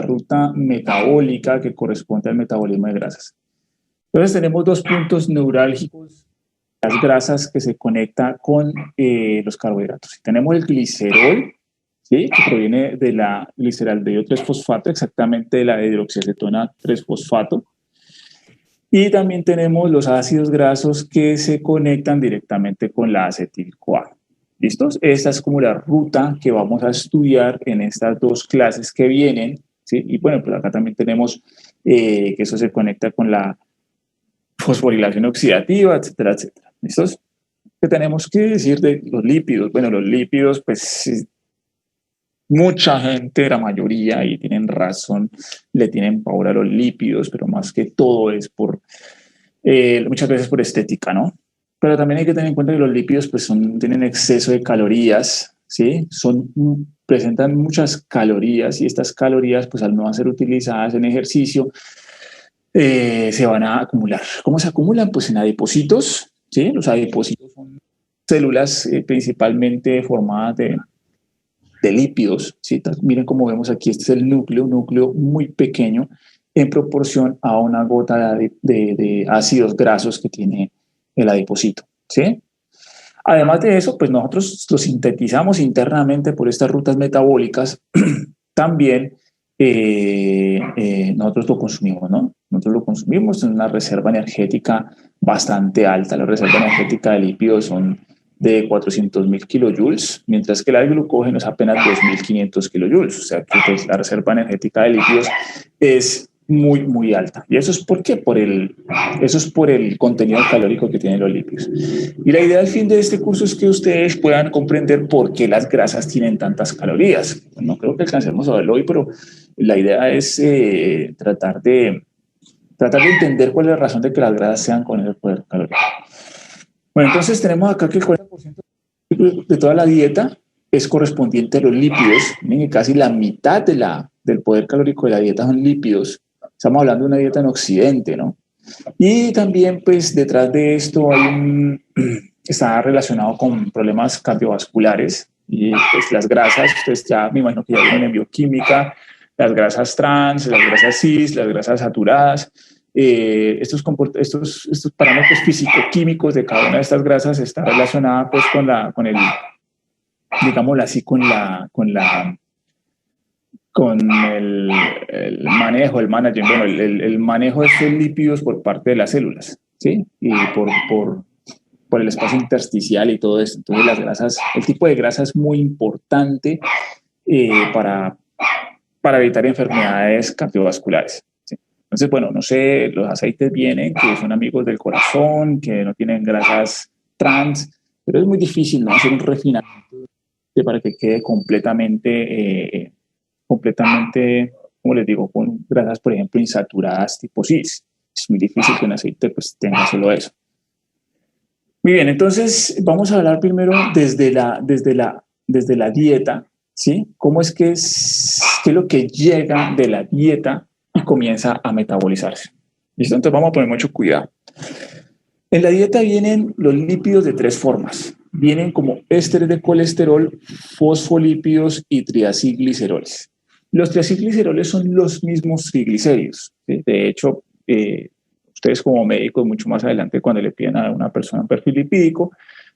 la ruta metabólica que corresponde al metabolismo de grasas. Entonces tenemos dos puntos neurálgicos, las grasas que se conectan con los carbohidratos. Tenemos el glicerol, ¿sí? Que proviene de la gliceraldehído 3-fosfato, exactamente de la hidroxiacetona 3-fosfato. Y también tenemos los ácidos grasos que se conectan directamente con la acetil-CoA. ¿Listos? Esta es como la ruta que vamos a estudiar en estas dos clases que vienen, ¿sí? Y bueno, pues acá también tenemos que eso se conecta con la fosforilación oxidativa, etcétera, etcétera. ¿Listos? ¿Qué tenemos que decir de los lípidos? Bueno, los lípidos, pues mucha gente, la mayoría, y tienen razón, le tienen pavor a los lípidos, pero más que todo es por, muchas veces por estética, ¿no? Pero también hay que tener en cuenta que los lípidos pues tienen exceso de calorías, ¿sí? Presentan muchas calorías y estas calorías pues al no ser utilizadas en ejercicio se van a acumular. ¿Cómo se acumulan? Pues en adipocitos, ¿sí? Los adipocitos son células principalmente formadas de lípidos, ¿sí? Miren cómo vemos aquí, este es el núcleo, un núcleo muy pequeño en proporción a una gota de ácidos grasos que tiene el adipocito, ¿sí? Además de eso, pues nosotros lo sintetizamos internamente por estas rutas metabólicas, también nosotros lo consumimos, ¿no? Nosotros lo consumimos en una reserva energética bastante alta. La reserva energética de lípidos son de 400.000 kilojoules, mientras que el glucógeno es apenas 2.500 kilojoules. O sea que pues, la reserva energética de lípidos es muy, muy alta. ¿Y eso es por qué? Eso es por el contenido calórico que tienen los lípidos. Y la idea al fin de este curso es que ustedes puedan comprender por qué las grasas tienen tantas calorías. No creo que alcancemos a verlo hoy, pero la idea es tratar de entender cuál es la razón de que las grasas sean con el poder calórico. Bueno, entonces tenemos acá que el 40% de toda la dieta es correspondiente a los lípidos. Miren que casi la mitad del poder calórico de la dieta son lípidos. Estamos hablando de una dieta en Occidente, ¿no? Y también, pues, detrás de esto está relacionado con problemas cardiovasculares y pues las grasas, ustedes ya me imagino que ya vienen en bioquímica, las grasas trans, las grasas cis, las grasas saturadas, estos parámetros físico-químicos de cada una de estas grasas está relacionada pues con el, digámoslo así, con el manejo, el management, bueno, el manejo de estos lípidos por parte de las células, ¿sí? Y por el espacio intersticial y todo esto. Entonces las grasas, el tipo de grasa es muy importante para evitar enfermedades cardiovasculares. ¿Sí? Entonces, bueno, no sé, los aceites vienen, que son amigos del corazón, que no tienen grasas trans, pero es muy difícil, ¿no? Hacer un refinamiento para que quede completamente, como les digo, con grasas, por ejemplo, insaturadas tipo cis. Es muy difícil que un aceite pues tenga solo eso. Muy bien, entonces vamos a hablar primero desde la dieta, ¿sí? ¿Cómo es qué es lo que llega de la dieta y comienza a metabolizarse? ¿Listo? Entonces vamos a poner mucho cuidado. En la dieta vienen los lípidos de tres formas. Vienen como ésteres de colesterol, fosfolípidos y triacilgliceroles. Los triacilgliceroles son los mismos triglicéridos. ¿Sí? De hecho, ustedes como médicos, mucho más adelante, cuando le piden a una persona un perfil lipídico,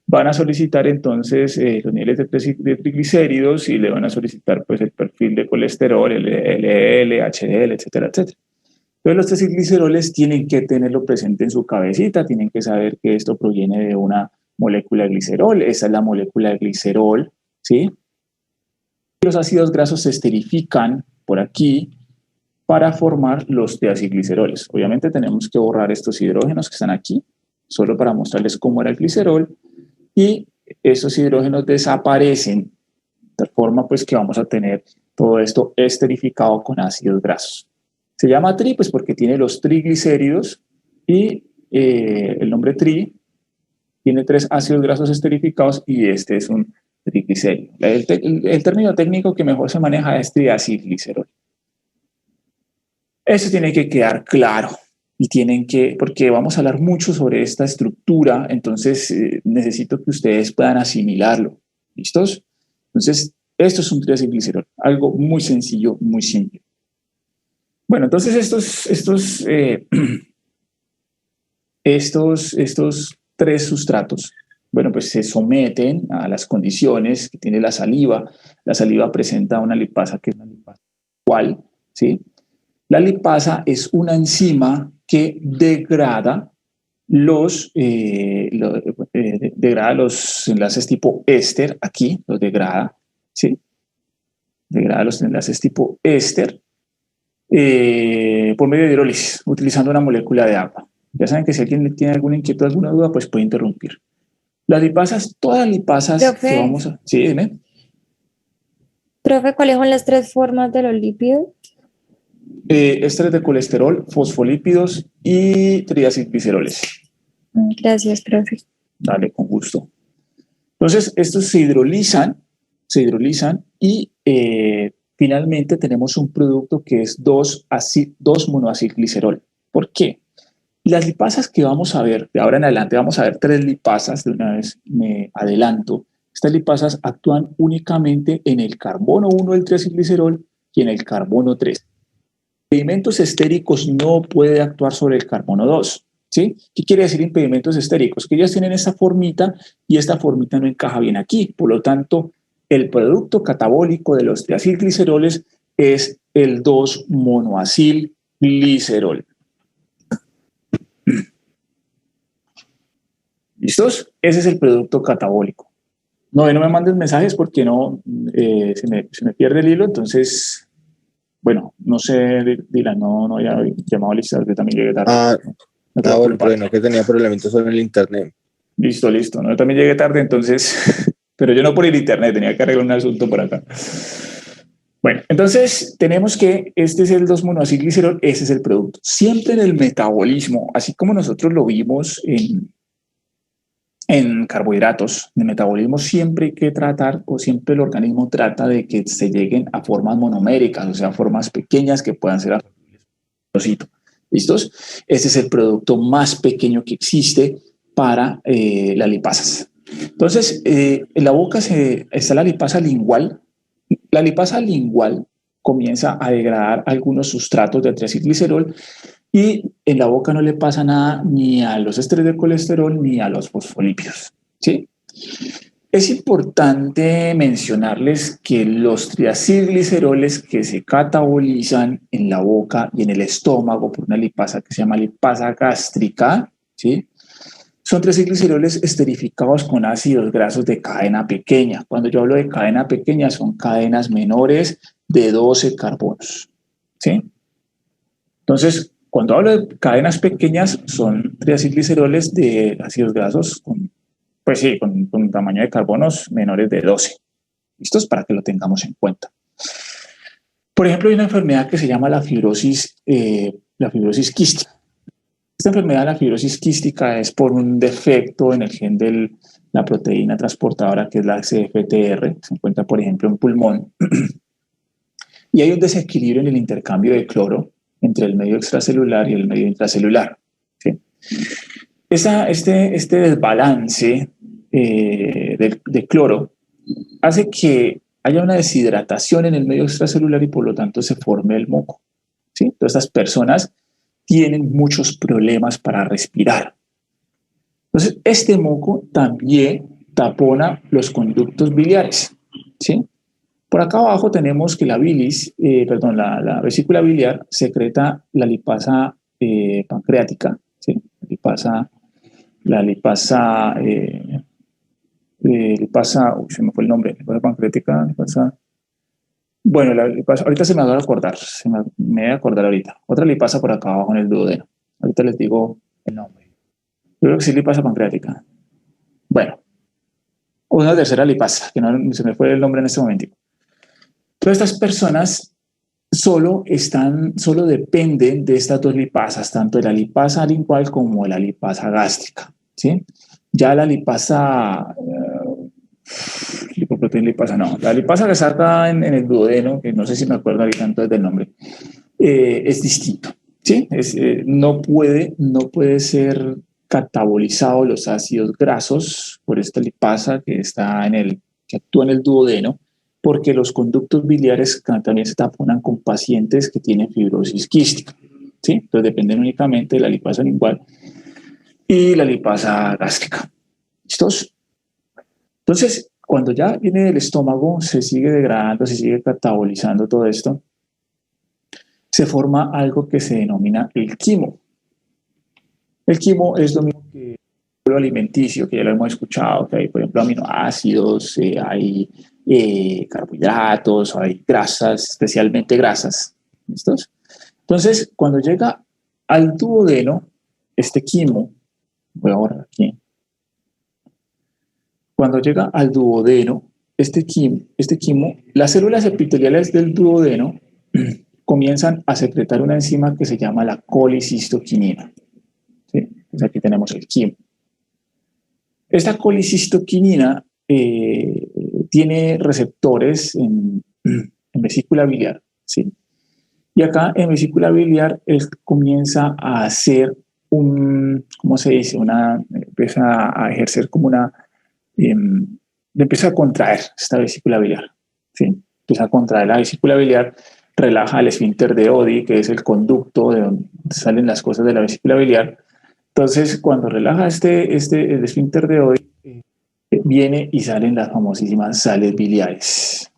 van a solicitar entonces los niveles de triglicéridos y le van a solicitar pues el perfil de colesterol, LDL, HDL, etcétera, etcétera. Entonces los triacilgliceroles tienen que tenerlo presente en su cabecita, tienen que saber que esto proviene de una molécula de glicerol, esa es la molécula de glicerol, ¿sí? Los ácidos grasos se esterifican por aquí para formar los triacilgliceroles. Obviamente tenemos que borrar estos hidrógenos que están aquí, solo para mostrarles cómo era el glicerol, y esos hidrógenos desaparecen, de tal forma pues que vamos a tener todo esto esterificado con ácidos grasos. Se llama tri pues porque tiene los triglicéridos y el nombre tri tiene tres ácidos grasos esterificados y este es un triglicérido. El término técnico que mejor se maneja es triacilglicerol. Eso tiene que quedar claro y porque vamos a hablar mucho sobre esta estructura, entonces necesito que ustedes puedan asimilarlo. ¿Listos? Entonces, esto es un triacilglicerol, algo muy sencillo, muy simple. Bueno, entonces estos tres sustratos, bueno, pues se someten a las condiciones que tiene la saliva. La saliva presenta una lipasa que es una lipasa igual, ¿sí? La lipasa es una enzima que degrada degrada los enlaces tipo éster, aquí los degrada, ¿sí? Degrada los enlaces tipo éster por medio de hidrólisis, utilizando una molécula de agua. Ya saben que si alguien tiene alguna inquietud, alguna duda, pues puede interrumpir. Las lipasas, todas las lipasas que Profe, vamos a... Sí, dime. profe, ¿cuáles son las tres formas de los lípidos? Ésteres de colesterol, fosfolípidos y triacilgliceroles. Gracias, profe. Dale, con gusto. Entonces, estos se hidrolizan y finalmente tenemos un producto que es 2-monoacilglicerol. ¿Por qué? Las lipasas que vamos a ver, de ahora en adelante vamos a ver tres lipasas, de una vez me adelanto. Estas lipasas actúan únicamente en el carbono 1 del triacilglicerol y en el carbono 3. Impedimentos estéricos no puede actuar sobre el carbono 2. ¿Sí? ¿Qué quiere decir impedimentos estéricos? Que ellas tienen esta formita y esta formita no encaja bien aquí. Por lo tanto, el producto catabólico de los triacilgliceroles es el 2-monoacilglicerol. ¿Listos? Ese es el producto catabólico. No me mandes mensajes porque se me pierde el hilo, entonces, bueno, no sé, Dylan, no había llamado a Lisa, yo también llegué tarde. Ah, No te voy a bueno, culpar. pero no que tenía problemitas con el internet. Listo, no, yo también llegué tarde, entonces, pero yo no por el internet, tenía que arreglar un asunto por acá. Bueno, entonces tenemos que este es el 2-monoacilglicerol, ese es el producto. Siempre en el metabolismo, así como nosotros lo vimos en carbohidratos, en el metabolismo siempre hay que tratar o siempre el organismo trata de que se lleguen a formas monoméricas, o sea, formas pequeñas que puedan ser absorbibles. ¿Listos? Este es el producto más pequeño que existe para las lipasas. Entonces, en la boca está la lipasa lingual. La lipasa lingual comienza a degradar algunos sustratos de triacilglicerol y en la boca no le pasa nada ni a los ésteres de colesterol ni a los fosfolípidos. ¿Sí? Es importante mencionarles que los triacilgliceroles que se catabolizan en la boca y en el estómago por una lipasa que se llama lipasa gástrica, ¿sí? Son triacilgliceroles esterificados con ácidos grasos de cadena pequeña. Cuando yo hablo de cadena pequeña, son cadenas menores de 12 carbonos. ¿Sí? Entonces, cuando hablo de cadenas pequeñas, son triacilgliceroles de ácidos grasos pues sí, con un tamaño de carbonos menores de 12. ¿Listos? Para que lo tengamos en cuenta. Por ejemplo, hay una enfermedad que se llama la fibrosis quística. Esta enfermedad, la fibrosis quística, es por un defecto en el gen de la proteína transportadora que es la CFTR, se encuentra, por ejemplo, en pulmón. Y hay un desequilibrio en el intercambio de cloro entre el medio extracelular y el medio intracelular. ¿Sí? Este desbalance de cloro hace que haya una deshidratación en el medio extracelular y por lo tanto se forme el moco. ¿Sí? Entonces, estas personas tienen muchos problemas para respirar. Entonces, este moco también tapona los conductos biliares. ¿Sí? Por acá abajo tenemos que la vesícula biliar secreta la lipasa pancreática, ¿sí? Se me fue el nombre, lipasa pancreática, bueno, la lipasa, ahorita se me va a acordar, me voy a acordar ahorita. Otra lipasa por acá abajo en el duodeno. Ahorita les digo el nombre. Yo creo que sí, lipasa pancreática. Bueno, una tercera lipasa, que no se me fue el nombre en este momento. Todas estas personas solo dependen de estas dos lipasas, tanto de la lipasa lingual como de la lipasa gástrica. ¿Sí? Ya la lipasa, lipoproteína lipasa, no, la lipasa que saca en el duodeno, que no sé si me acuerdo ahorita entonces del nombre, es distinto. ¿Sí? No puede ser catabolizado los ácidos grasos por esta lipasa que actúa en el duodeno porque los conductos biliares también se taponan con pacientes que tienen fibrosis quística, ¿sí? Entonces dependen únicamente de la lipasa lingual y la lipasa gástrica. ¿Listos? Entonces, cuando ya viene del estómago, se sigue degradando, se sigue catabolizando todo esto, se forma algo que se denomina el quimo. El quimo es lo mismo que el alimenticio, que ya lo hemos escuchado, que hay, por ejemplo, aminoácidos, hay carbohidratos, hay grasas, especialmente grasas. ¿Listos? Entonces, cuando llega al duodeno, este quimo, voy a borrar aquí, cuando llega al duodeno, este quimo, las células epiteliales del duodeno comienzan a secretar una enzima que se llama la colicistoquinina. ¿Sí? Entonces aquí tenemos el quimo. Esta colicistoquinina tiene receptores en vesícula biliar, ¿sí? Y acá en vesícula biliar él comienza a hacer ¿cómo se dice? Empieza a ejercer como empieza a contraer esta vesícula biliar, ¿sí? Empieza a contraer la vesícula biliar, relaja el esfínter de Oddi, que es el conducto de donde salen las cosas de la vesícula biliar. Entonces, cuando relaja el esfínter de Oddi, viene y salen las famosísimas sales biliares.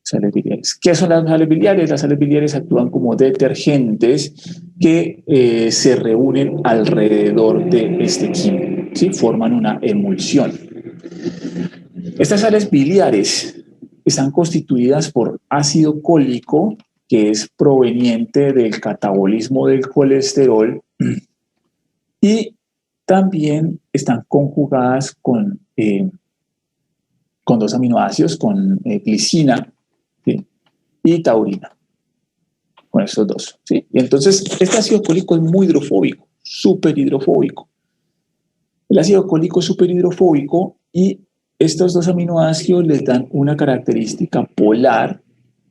Sales biliares. ¿Qué son las sales biliares? Las sales biliares actúan como detergentes que se reúnen alrededor de este quimo, ¿sí? Forman una emulsión. Estas sales biliares están constituidas por ácido cólico, que es proveniente del catabolismo del colesterol, y también están conjugadas con dos aminoácidos, con glicina, ¿sí? Y taurina, con estos dos, ¿sí? Y entonces este ácido cólico es muy hidrofóbico, súper hidrofóbico. El ácido cólico es súper hidrofóbico y estos dos aminoácidos les dan una característica polar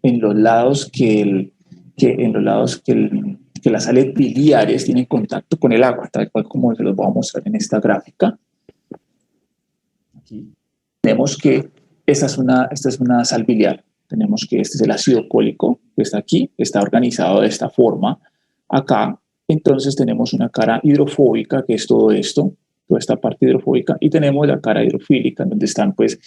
en los lados que las sales biliares tienen contacto con el agua, tal cual como se los voy a mostrar en esta gráfica. Aquí tenemos que esta es una sal biliar. Tenemos que este es el ácido cólico que está aquí, está organizado de esta forma. Acá, entonces, tenemos una cara hidrofóbica, que es todo esto, toda esta parte hidrofóbica, y tenemos la cara hidrofílica, donde están pues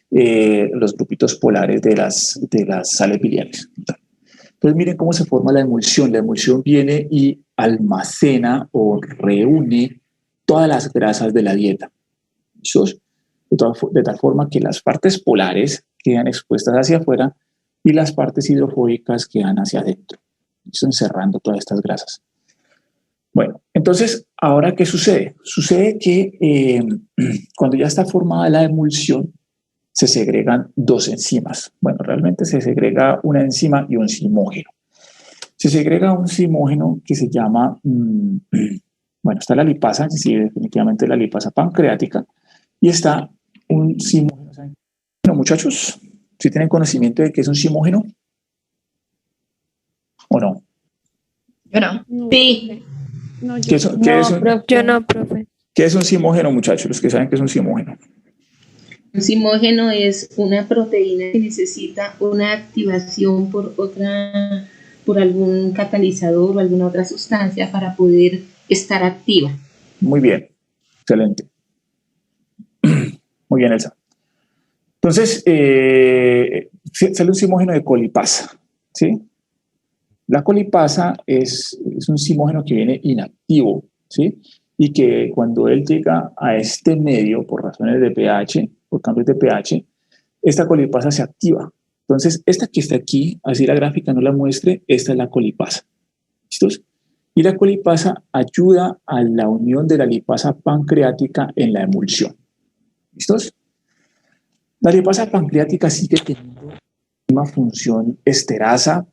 los grupitos polares de las sales biliares. Entonces miren cómo se forma la emulsión. La emulsión viene y almacena o reúne todas las grasas de la dieta. ¿Listos? De tal forma que las partes polares quedan expuestas hacia afuera y las partes hidrofóbicas quedan hacia adentro, encerrando todas estas grasas. Bueno, entonces, ¿ahora qué sucede? Sucede que cuando ya está formada la emulsión, se segregan dos enzimas. Bueno, realmente se segrega una enzima y un zimógeno. Se segrega un zimógeno que se llama, bueno, está la lipasa, sí, definitivamente la lipasa pancreática, y está un zimógeno. Bueno, muchachos, ¿sí tienen conocimiento de qué es un zimógeno? ¿O no? Yo no. Sí. No, yo no, profe. ¿Qué es un zimógeno, muchachos? Los que saben qué es un zimógeno. Un zimógeno es una proteína que necesita una activación por algún catalizador o alguna otra sustancia para poder estar activa. Muy bien, excelente. Muy bien, Elsa. Entonces, sale un zimógeno de colipasa, ¿sí? La colipasa es un zimógeno que viene inactivo, ¿sí? Y que cuando él llega a este medio por razones de pH, por cambios de pH, esta colipasa se activa. Entonces, esta que está aquí, así la gráfica no la muestre, esta es la colipasa. ¿Listos? Y la colipasa ayuda a la unión de la lipasa pancreática en la emulsión. ¿Listos? La lipasa pancreática sigue teniendo una función esterasa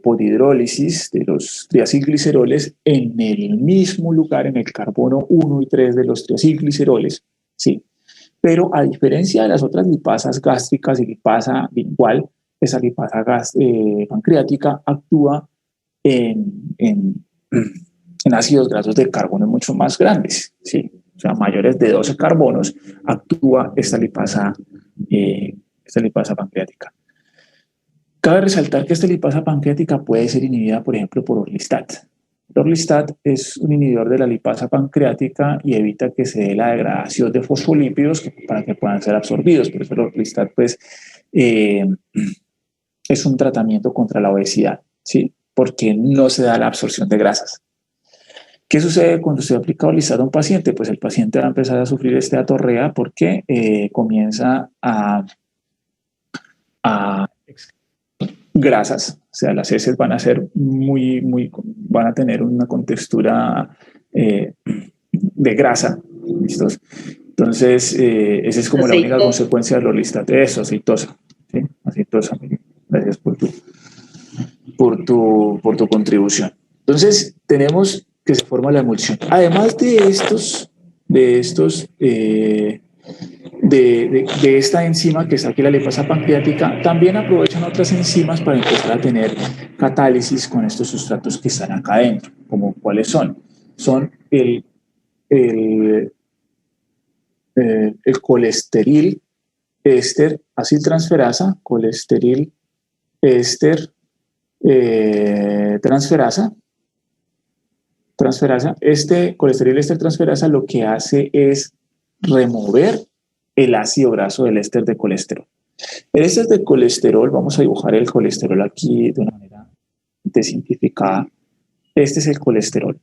por hidrólisis de los triacilgliceroles en el mismo lugar, en el carbono 1 y 3 de los triacilgliceroles, ¿sí? Pero a diferencia de las otras lipasas gástricas y lipasa lingual, esa lipasa pancreática actúa en ácidos grasos de carbono mucho más grandes, ¿sí? O sea, mayores de 12 carbonos, actúa esta lipasa esta lipasa pancreática. Cabe resaltar que esta lipasa pancreática puede ser inhibida, por ejemplo, por orlistat. El orlistat es un inhibidor de la lipasa pancreática y evita que se dé la degradación de fosfolípidos para que puedan ser absorbidos. Por eso el orlistat, pues, es un tratamiento contra la obesidad, ¿sí? Porque no se da la absorción de grasas. ¿Qué sucede cuando se aplica orlistat a un paciente? Pues el paciente va a empezar a sufrir atorrea porque comienza a grasas, o sea, las heces van a ser van a tener una contextura de grasa, ¿listos? Entonces, esa es como la única consecuencia del orlistat. Eso, aceitosa, ¿sí? Aceitosa. Gracias por tu contribución. Entonces, tenemos que se forma la emulsión. Además de esta enzima que está aquí, la lipasa pancreática, también aprovechan otras enzimas para empezar a tener catálisis con estos sustratos que están acá adentro. ¿Como cuáles son? Son el colesterol éster aciltransferasa, colesterol éster transferasa. Este colesterol éster transferasa lo que hace es remover el ácido graso del éster de colesterol. El éster de colesterol, vamos a dibujar el colesterol aquí de una manera simplificada. Este es el colesterol.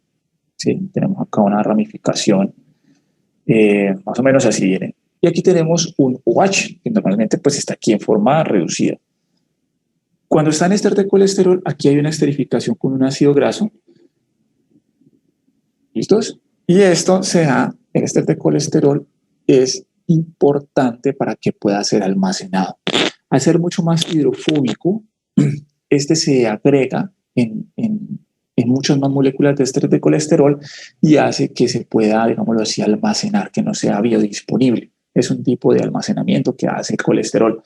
¿Sí? Tenemos acá una ramificación más o menos así viene. Y aquí tenemos un OH, que normalmente pues está aquí en forma reducida. Cuando está en éster de colesterol, aquí hay una esterificación con un ácido graso. ¿Listos? Y esto se da, el éster de colesterol es importante para que pueda ser almacenado. Al ser mucho más hidrofóbico, este se agrega en muchas más moléculas de éster de colesterol y hace que se pueda, digámoslo así, almacenar, que no sea biodisponible. Es un tipo de almacenamiento que hace el colesterol.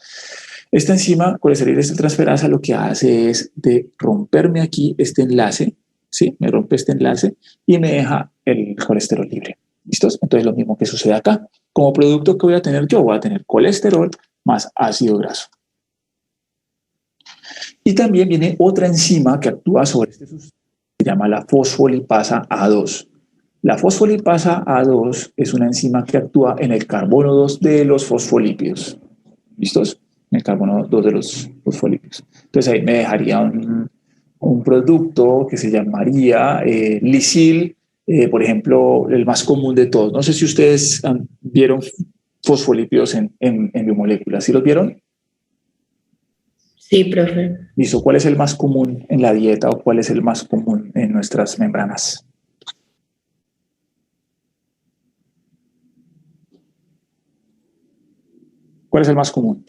Esta enzima, colesterol transferasa, lo que hace es de romperme aquí este enlace, ¿sí? Me rompe este enlace y me deja el colesterol libre. ¿Listos? Entonces lo mismo que sucede acá. Como producto que voy a tener yo, voy a tener colesterol más ácido graso. Y también viene otra enzima que actúa sobre este sustrato, se llama la fosfolipasa A2. La fosfolipasa A2 es una enzima que actúa en el carbono 2 de los fosfolípidos. ¿Listos? En el carbono 2 de los fosfolípidos. Entonces ahí me dejaría un producto que se llamaría lisil, por ejemplo, el más común de todos. No sé si ustedes vieron fosfolípidos en biomoléculas. ¿Sí los vieron? Sí, profe. Listo. ¿Cuál es el más común en la dieta o cuál es el más común en nuestras membranas? ¿Cuál es el más común?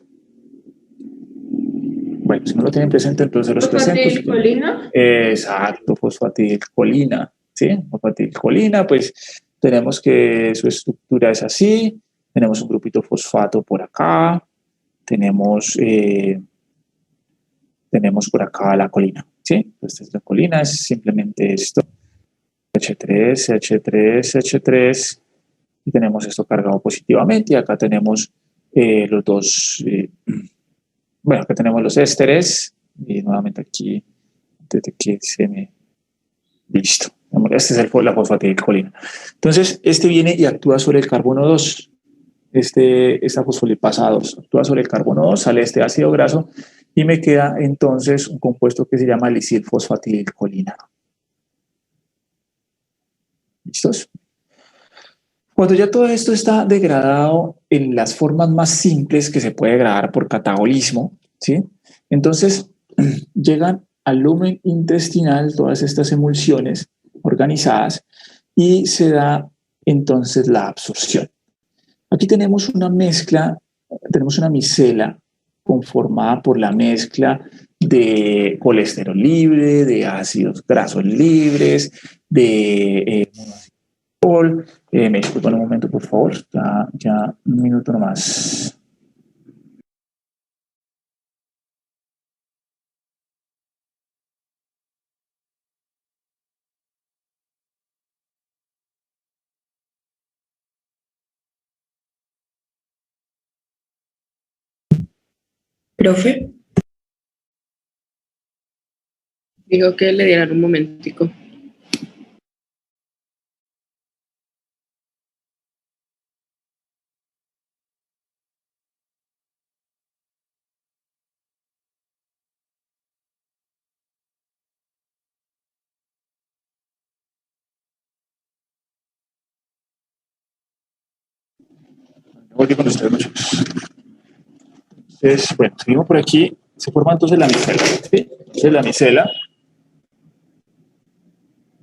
Bueno, si no lo tienen presente, entonces los presento. ¿Fosfatilcolina? Exacto, fosfatilcolina. ¿Sí? Fosfatilcolina, pues tenemos que su estructura es así. Tenemos un grupito fosfato por acá. Tenemos por acá la colina. ¿Sí? Entonces la colina es simplemente esto. H3, H3, H3. Y tenemos esto cargado positivamente. Y acá tenemos los dos. Bueno, acá tenemos los ésteres. Y nuevamente aquí, desde que se me. Listo. Este es la fosfatilcolina. Entonces, este viene y actúa sobre el carbono 2. Esta fosfolipasa 2 actúa sobre el carbono 2, sale este ácido graso y me queda entonces un compuesto que se llama lisilfosfatilcolina. ¿Listos? Cuando ya todo esto está degradado en las formas más simples que se puede degradar por catabolismo, ¿sí? Entonces llegan al lumen intestinal todas estas emulsiones organizadas y se da entonces la absorción. Aquí tenemos una mezcla, tenemos una micela conformada por la mezcla de colesterol libre, de ácidos grasos libres, de me disculpan un momento, por favor. Ya un minuto nomás. Profe, dijo que le dieran un momentico. Volví con ustedes, muchachos. Entonces, bueno, seguimos por aquí. Se forma entonces la micela. ¿Sí? Entonces, la micela,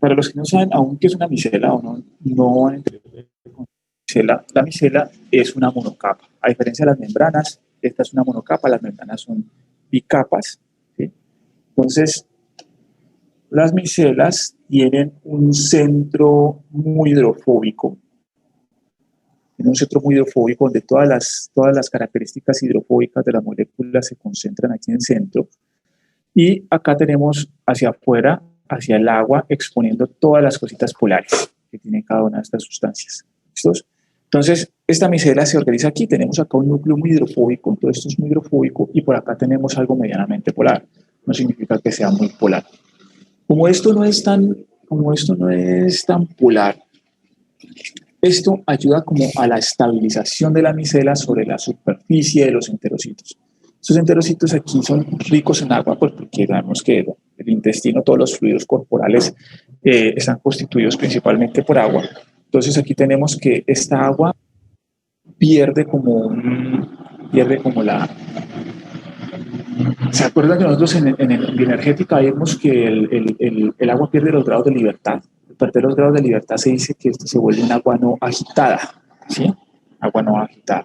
para los que no saben aún qué es una micela o no van a entender con micela, la micela es una monocapa. A diferencia de las membranas, esta es una monocapa, las membranas son bicapas. ¿Sí? Entonces, las micelas tienen un centro muy hidrofóbico. En un centro muy hidrofóbico donde todas las características hidrofóbicas de las moléculas se concentran aquí en el centro. Y acá tenemos hacia afuera, hacia el agua, exponiendo todas las cositas polares que tiene cada una de estas sustancias. ¿Listos? Entonces, esta micela se organiza aquí. Tenemos acá un núcleo muy hidrofóbico, todo esto es muy hidrofóbico, y por acá tenemos algo medianamente polar. No significa que sea muy polar. Como esto no es tan polar, esto ayuda como a la estabilización de la micela sobre la superficie de los enterocitos. Estos enterocitos aquí son ricos en agua porque sabemos que el intestino, todos los fluidos corporales están constituidos principalmente por agua. Entonces aquí tenemos que esta agua pierde como la... ¿Se acuerdan que nosotros en bioenergética vimos que el agua pierde los grados de libertad? Perder los grados de libertad se dice que esto se vuelve un agua no agitada, ¿sí? Agua no agitada.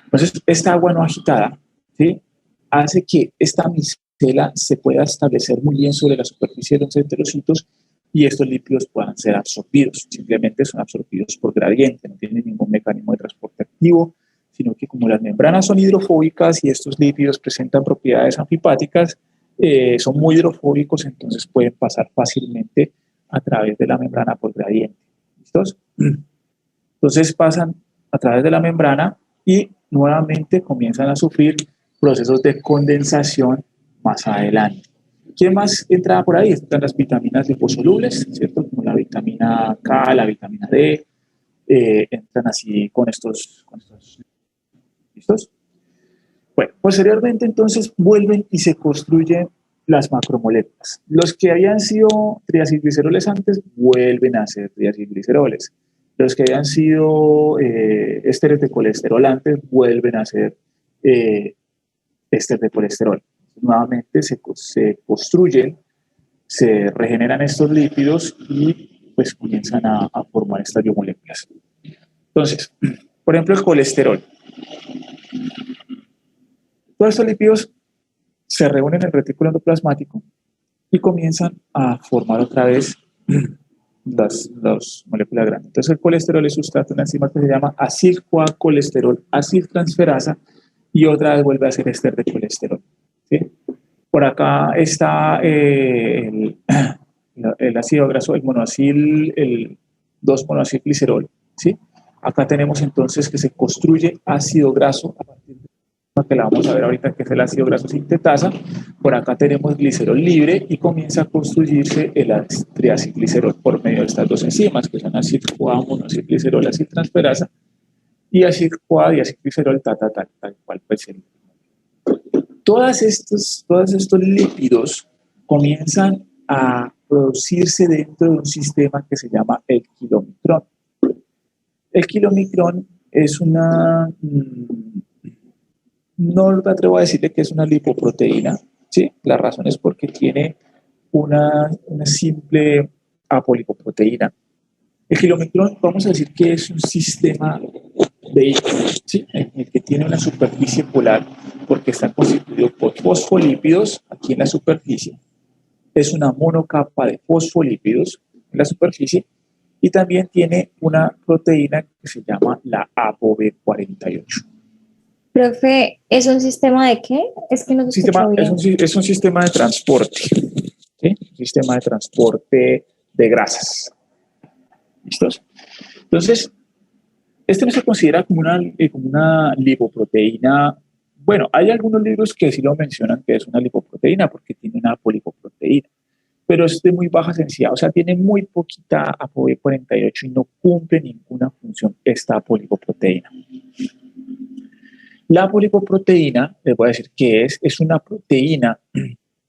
Entonces, esta agua no agitada, ¿sí? Hace que esta micela se pueda establecer muy bien sobre la superficie de los enterocitos y estos lípidos puedan ser absorbidos. Simplemente son absorbidos por gradiente, no tienen ningún mecanismo de transporte activo, sino que como las membranas son hidrofóbicas y estos lípidos presentan propiedades anfipáticas, son muy hidrofóbicos, entonces pueden pasar fácilmente a través de la membrana por gradiente. ¿Listos? Entonces pasan a través de la membrana y nuevamente comienzan a sufrir procesos de condensación más adelante. ¿Quién más entra por ahí? Están las vitaminas liposolubles, ¿cierto? Como la vitamina K, la vitamina D, entran así con estos. ¿Listos? Bueno, posteriormente entonces vuelven y se construyen las macromoléculas. Los que habían sido triacilgliceroles antes vuelven a ser triacilgliceroles. Los que habían sido ésteres de colesterol antes vuelven a ser éster de colesterol. Nuevamente se construyen, se regeneran estos lípidos y pues comienzan a formar estas biomoléculas. Entonces, por ejemplo, el colesterol. Todos estos lípidos se reúnen en el retículo endoplasmático y comienzan a formar otra vez las moléculas grandes. Entonces el colesterol es sustrato de una enzima que se llama acil-CoA-colesterol aciltransferasa y otra vez vuelve a ser éster de colesterol. ¿Sí? Por acá está el ácido graso, el monoacil, el 2-monoacilglicerol. ¿Sí? Acá tenemos entonces que se construye ácido graso a partir de que la vamos a ver ahorita, que es el ácido graso sintetasa. Por acá tenemos glicerol libre y comienza a construirse el triacilglicerol por medio de estas dos enzimas, que son acil-CoA, monoacilglicerol, aciltransferasa, y acil-CoA, diacilglicerol, tal cual. Pues, todos estos lípidos comienzan a producirse dentro de un sistema que se llama el kilomicrón. El kilomicrón es una... No me atrevo a decirle que es una lipoproteína, ¿sí? La razón es porque tiene una simple apolipoproteína. El kilomicrón, vamos a decir que es un sistema vehículo, ¿sí? En el que tiene una superficie polar porque está constituido por fosfolípidos aquí en la superficie. Es una monocapa de fosfolípidos en la superficie y también tiene una proteína que se llama la ApoB48. Profe, ¿es un sistema de qué? Es que no se escuchó bien. Es un sistema de transporte, ¿sí? Un sistema de transporte de grasas. ¿Listos? Entonces, este no se considera como una lipoproteína Bueno, hay algunos libros que sí lo mencionan que es una lipoproteína porque tiene una apolipoproteína, pero es de muy baja sensibilidad, o sea, tiene muy poquita ApoB48 y no cumple ninguna función esta apolipoproteína. La apolipoproteína, les voy a decir qué es una proteína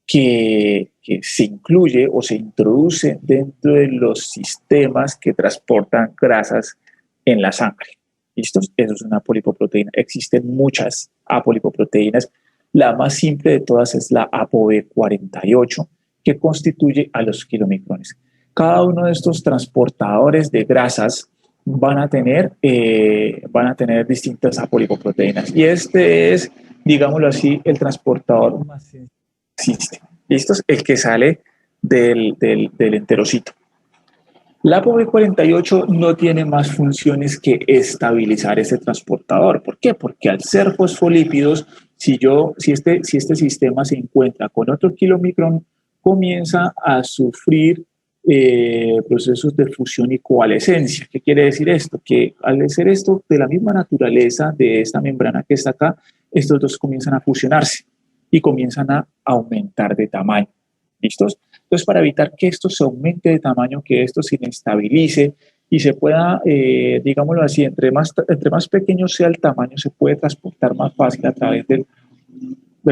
que se incluye o se introduce dentro de los sistemas que transportan grasas en la sangre. ¿Listos? Eso es una apolipoproteína. Existen muchas apolipoproteínas. La más simple de todas es la ApoB48, que constituye a los kilomicrones. Cada uno de estos transportadores de grasas van a tener distintas apolipoproteínas. Y este es, digámoslo así, el transportador más sencillo que existe. ¿Listo? El que sale del enterocito. La ApoB48 no tiene más funciones que estabilizar ese transportador. ¿Por qué? Porque al ser fosfolípidos, si este sistema se encuentra con otro kilomicrón, comienza a sufrir procesos de fusión y coalescencia. ¿Qué quiere decir esto? Que al ser esto de la misma naturaleza de esta membrana que está acá, estos dos comienzan a fusionarse y comienzan a aumentar de tamaño. ¿Listos? Entonces, para evitar que esto se aumente de tamaño, que esto se inestabilice y se pueda, digámoslo así, entre más pequeño sea el tamaño, se puede transportar más fácil a través del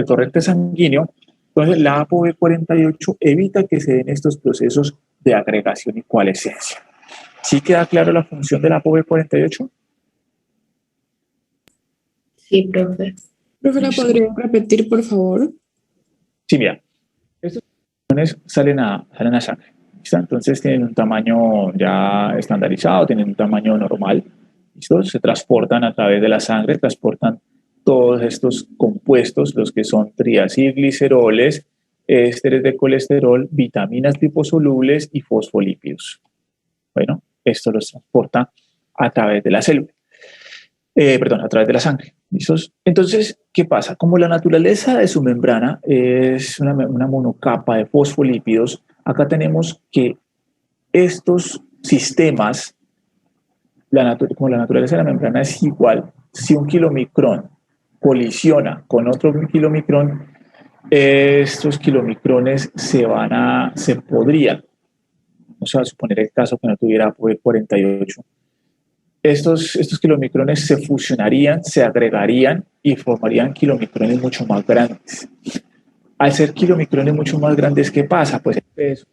torrente sanguíneo. Entonces, la ApoB48 evita que se den estos procesos de agregación y coalescencia. ¿Sí queda claro la función de la ApoB48? Sí, profe. Profe, ¿la podría repetir, por favor? Sí, mira. Estos salen a sangre. ¿Listo? Entonces tienen un tamaño ya estandarizado, tienen un tamaño normal. ¿Listo? Se transportan a través de la sangre, transportan todos estos compuestos, los que son triacilgliceroles, ésteres de colesterol, vitaminas liposolubles y fosfolípidos. Bueno, esto los transporta a través de la célula. A través de la sangre. ¿Listos? Entonces, ¿qué pasa? Como la naturaleza de su membrana es una monocapa de fosfolípidos, acá tenemos que estos sistemas, como la naturaleza de la membrana es igual, si un kilomicrón colisiona con otro kilomicrón, estos kilomicrones se podrían, vamos a suponer el caso que no tuviera ApoB48, estos kilomicrones se fusionarían, se agregarían y formarían kilomicrones mucho más grandes. Al ser kilomicrones mucho más grandes, ¿qué pasa? Pues el peso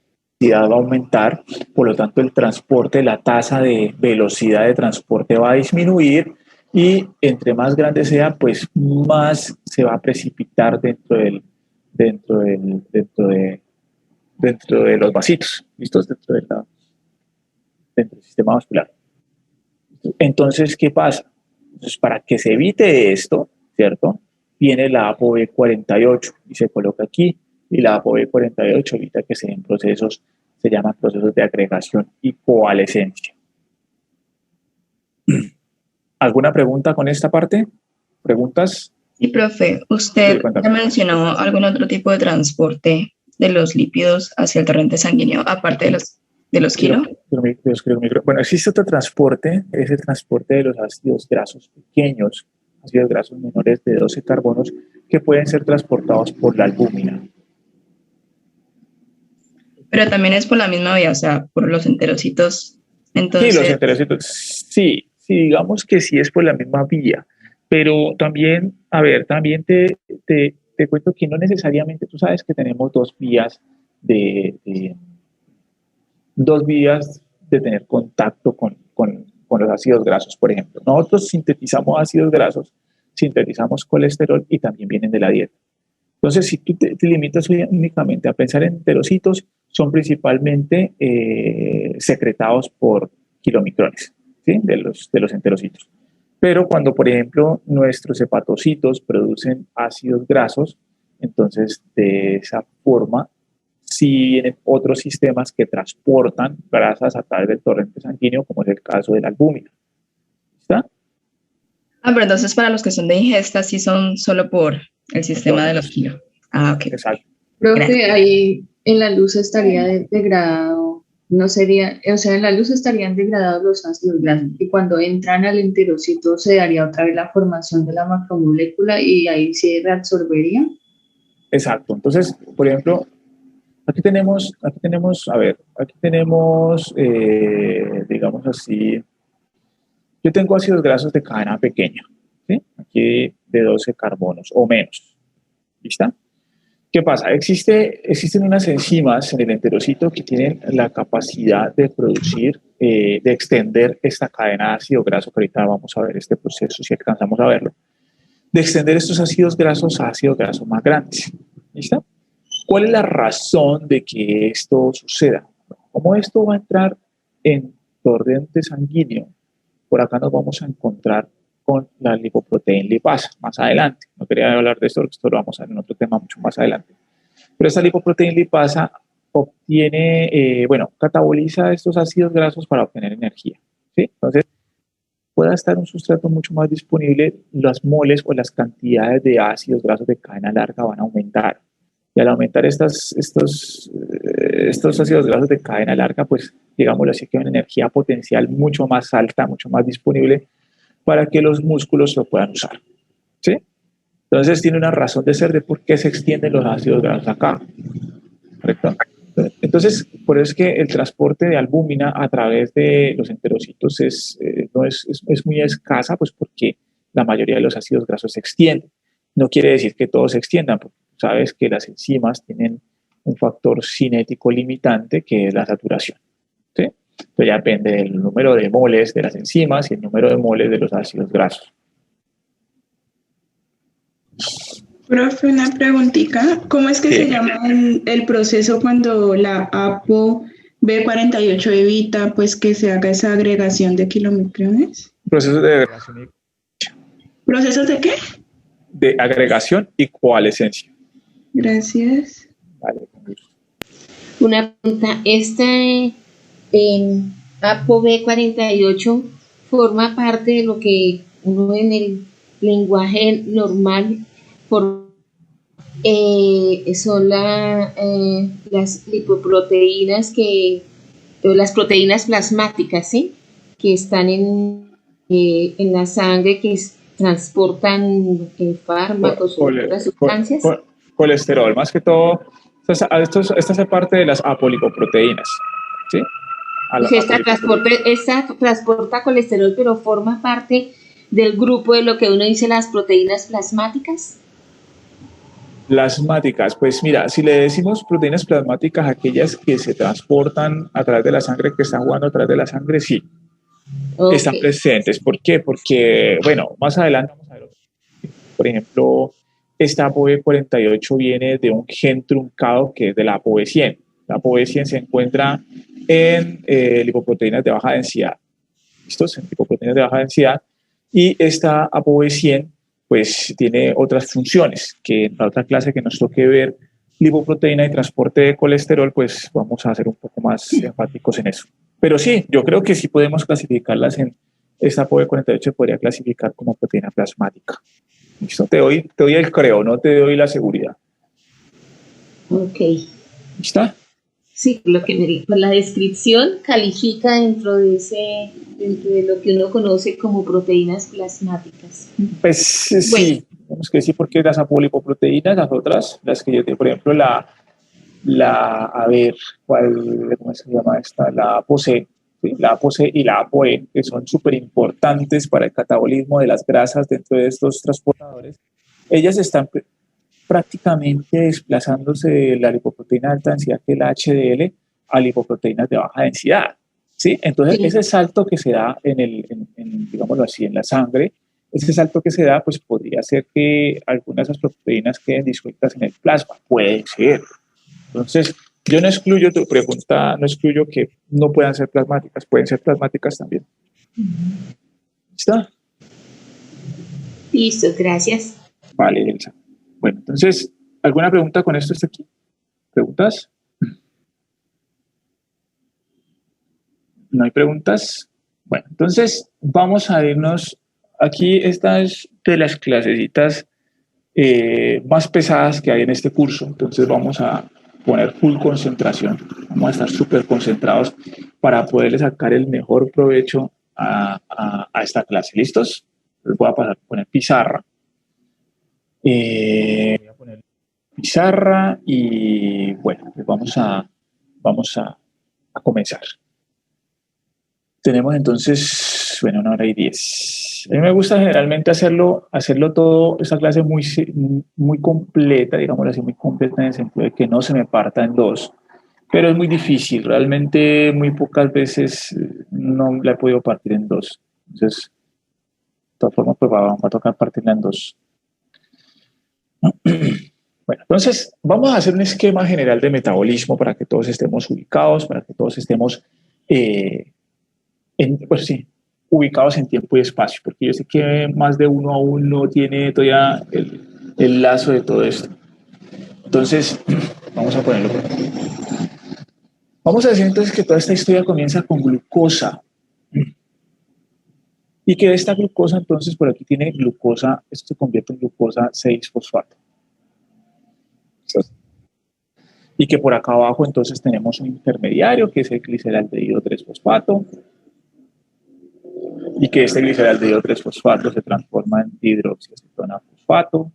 va a aumentar, por lo tanto el transporte, la tasa de velocidad de transporte va a disminuir y entre más grande sea, pues más se va a precipitar dentro de los vasitos, ¿listos? Dentro del sistema vascular. Entonces, ¿qué pasa? Entonces, para que se evite esto, ¿cierto? Viene la ApoB48 y se coloca aquí, y la ApoB48 evita que se den procesos, se llaman procesos de agregación y coalescencia. ¿Alguna pregunta con esta parte? ¿Preguntas? Sí, profe. ¿Usted ya mencionó algún otro tipo de transporte de los lípidos hacia el torrente sanguíneo, aparte de los kilo? Bueno, existe otro transporte, es el transporte de los ácidos grasos pequeños, ácidos grasos menores de 12 carbonos, que pueden ser transportados por la albúmina. Pero también es por la misma vía, o sea, por los enterocitos. Entonces... Sí, los enterocitos, sí, digamos que sí es por la misma vía, pero también, también te cuento que no necesariamente, tú sabes que tenemos dos vías de tener contacto con los ácidos grasos, por ejemplo. Nosotros sintetizamos ácidos grasos, sintetizamos colesterol y también vienen de la dieta. Entonces, si tú te limitas únicamente a pensar en enterocitos, son principalmente secretados por kilomicrones, ¿sí? de los enterocitos. Pero cuando, por ejemplo, nuestros hepatocitos producen ácidos grasos, entonces de esa forma sí vienen otros sistemas que transportan grasas a través del torrente sanguíneo, como es el caso de la albúmina. ¿Está? Pero entonces para los que son de ingesta sí son solo por el sistema de los kilos. Ok. Exacto. Profe, ahí en la luz estaría degradado no sería, o sea, en la luz estarían degradados los ácidos grasos y cuando entran al enterocito se daría otra vez la formación de la macromolécula y ahí se reabsorbería. Exacto. Entonces, por ejemplo, aquí tenemos, digamos así, yo tengo ácidos grasos de cadena pequeña, ¿sí? Aquí de 12 carbonos o menos. ¿Listo? ¿Qué pasa? Existen unas enzimas en el enterocito que tienen la capacidad de producir, de extender esta cadena de ácido graso, que ahorita vamos a ver este proceso si alcanzamos a verlo, de extender estos ácidos grasos a ácidos grasos más grandes. ¿Listo? ¿Cuál es la razón de que esto suceda? Como esto va a entrar en torrente sanguíneo, por acá nos vamos a encontrar con la lipoproteína lipasa más adelante. No quería hablar de esto porque esto lo vamos a ver en otro tema mucho más adelante. Pero esta lipoproteína lipasa cataboliza estos ácidos grasos para obtener energía, ¿sí? Entonces, pueda estar un sustrato mucho más disponible, las moles o las cantidades de ácidos grasos de cadena larga van a aumentar. Y al aumentar estos ácidos grasos de cadena larga, pues digámoslo así, que hay una energía potencial mucho más alta, mucho más disponible para que los músculos lo puedan usar, ¿sí? Entonces tiene una razón de ser de por qué se extienden los ácidos grasos acá, ¿correcto? Entonces, por eso es que el transporte de albúmina a través de los enterocitos es muy escasa, pues porque la mayoría de los ácidos grasos se extienden. No quiere decir que todos se extiendan, porque sabes que las enzimas tienen un factor cinético limitante que es la saturación, ¿sí? Entonces ya depende del número de moles de las enzimas y el número de moles de los ácidos grasos. Profe, una preguntita. ¿Cómo es que se llama el proceso cuando la APO B48 evita pues que se haga esa agregación de kilomicrones? Procesos de agregación. ¿Procesos de qué? De agregación y coalescencia. Gracias. Vale. Una pregunta, APO B48 forma parte de lo que uno en el lenguaje normal son las lipoproteínas las proteínas plasmáticas, ¿sí? Que están en la sangre, que transportan fármacos o otras sustancias. Colesterol, más que todo, esto hace parte de las apolipoproteínas, ¿sí? Esta transporta colesterol, pero forma parte del grupo de lo que uno dice las proteínas plasmáticas. Plasmáticas, pues mira, si le decimos proteínas plasmáticas, aquellas que se transportan a través de la sangre, que están jugando a través de la sangre, sí, okay, están presentes. ¿Por qué? Porque, bueno, más adelante vamos a ver, por ejemplo, esta ApoB48 viene de un gen truncado que es de la ApoB100. La ApoB100 se encuentra en lipoproteínas de baja densidad. ¿Listos? En lipoproteínas de baja densidad. Y esta ApoB100 pues tiene otras funciones que en la otra clase que nos toque ver lipoproteína y transporte de colesterol, pues vamos a ser un poco más enfáticos en eso. Pero sí, yo creo que sí podemos clasificarlas en esta ApoB48, se podría clasificar como proteína plasmática. ¿Listo? Te doy el creo, no te doy la seguridad. Ok. ¿Listo? Sí, lo que por la descripción califica dentro de lo que uno conoce como proteínas plasmáticas. Pues sí, tenemos que decir porque las apolipoproteínas, las otras, las que yo tengo, por ejemplo, ¿cómo se llama esta? La ApoC, ¿sí? La ApoC y la ApoE, que son súper importantes para el catabolismo de las grasas dentro de estos transportadores. Ellas están prácticamente desplazándose de la lipoproteína de alta densidad, que es la HDL, a lipoproteínas de baja densidad, ¿sí? Entonces, ese salto que se da digámoslo así, en la sangre, ese salto que se da, pues podría ser que algunas de esas proteínas queden disueltas en el plasma. Puede ser. Entonces, yo no excluyo tu pregunta, no excluyo que no puedan ser plasmáticas, pueden ser plasmáticas también. ¿Listo? Listo, gracias. Vale, Elsa. Bueno, entonces, ¿alguna pregunta con esto hasta aquí? ¿Preguntas? ¿No hay preguntas? Bueno, entonces vamos a irnos aquí. Esta es de las clasecitas más pesadas que hay en este curso. Entonces vamos a poner full concentración, vamos a estar súper concentrados para poderle sacar el mejor provecho a esta clase. ¿Listos? Les voy a pasar a poner pizarra. Voy a poner pizarra y bueno, pues vamos a comenzar. Tenemos entonces, bueno, 1 hora y 10. A mí me gusta generalmente hacerlo todo, esta clase muy completa, digamos así, muy completa en el sentido de que no se me parta en dos, pero es muy difícil, realmente muy pocas veces no la he podido partir en dos. Entonces, de todas formas, pues va a tocar partirla en dos. Bueno, entonces vamos a hacer un esquema general de metabolismo para que todos estemos ubicados, para que todos estemos, pues sí, ubicados en tiempo y espacio, porque yo sé que más de uno aún no tiene todavía el lazo de todo esto. Entonces, vamos a ponerlo por aquí. Vamos a decir entonces que toda esta historia comienza con glucosa. Y que esta glucosa, entonces, por aquí tiene glucosa, esto se convierte en glucosa 6-fosfato. Y que por acá abajo, entonces, tenemos un intermediario, que es el gliceraldehído 3-fosfato. Y que este gliceraldehído 3-fosfato se transforma en dihidroxiacetona fosfato,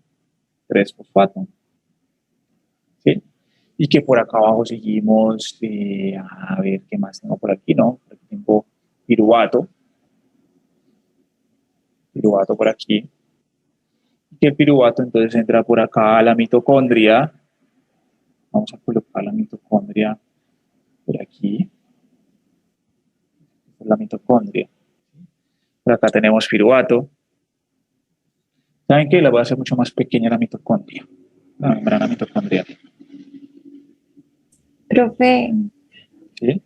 3-fosfato. ¿Sí? Y que por acá abajo seguimos, a ver, ¿qué más tengo por aquí? No, por aquí tengo piruvato por aquí. Y que el piruvato entonces entra por acá a la mitocondria. Vamos a colocar la mitocondria por aquí. Esta es la mitocondria. Por acá tenemos piruvato. ¿Saben qué? La voy a hacer mucho más pequeña la mitocondria. La membrana mitocondrial. Profe, ¿Sí?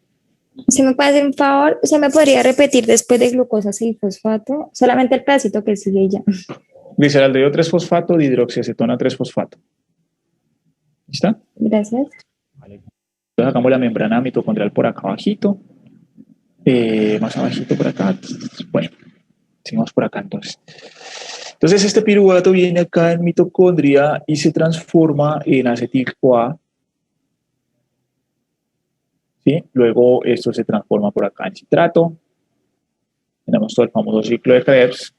¿se me puede hacer un favor? ¿Se me podría repetir después de glucosa 6-fosfato? Solamente el pedacito que sigue ya. Gliceraldehído 3-fosfato, dihidroxiacetona 3-fosfato. ¿Listo? Gracias. Vale. Entonces sacamos la membrana mitocondrial por acá abajito. Más abajito por acá. Bueno, seguimos por acá entonces. Entonces este piruvato viene acá en mitocondria y se transforma en acetil-CoA. ¿Sí? Luego esto se transforma por acá en citrato. Tenemos todo el famoso ciclo de Krebs.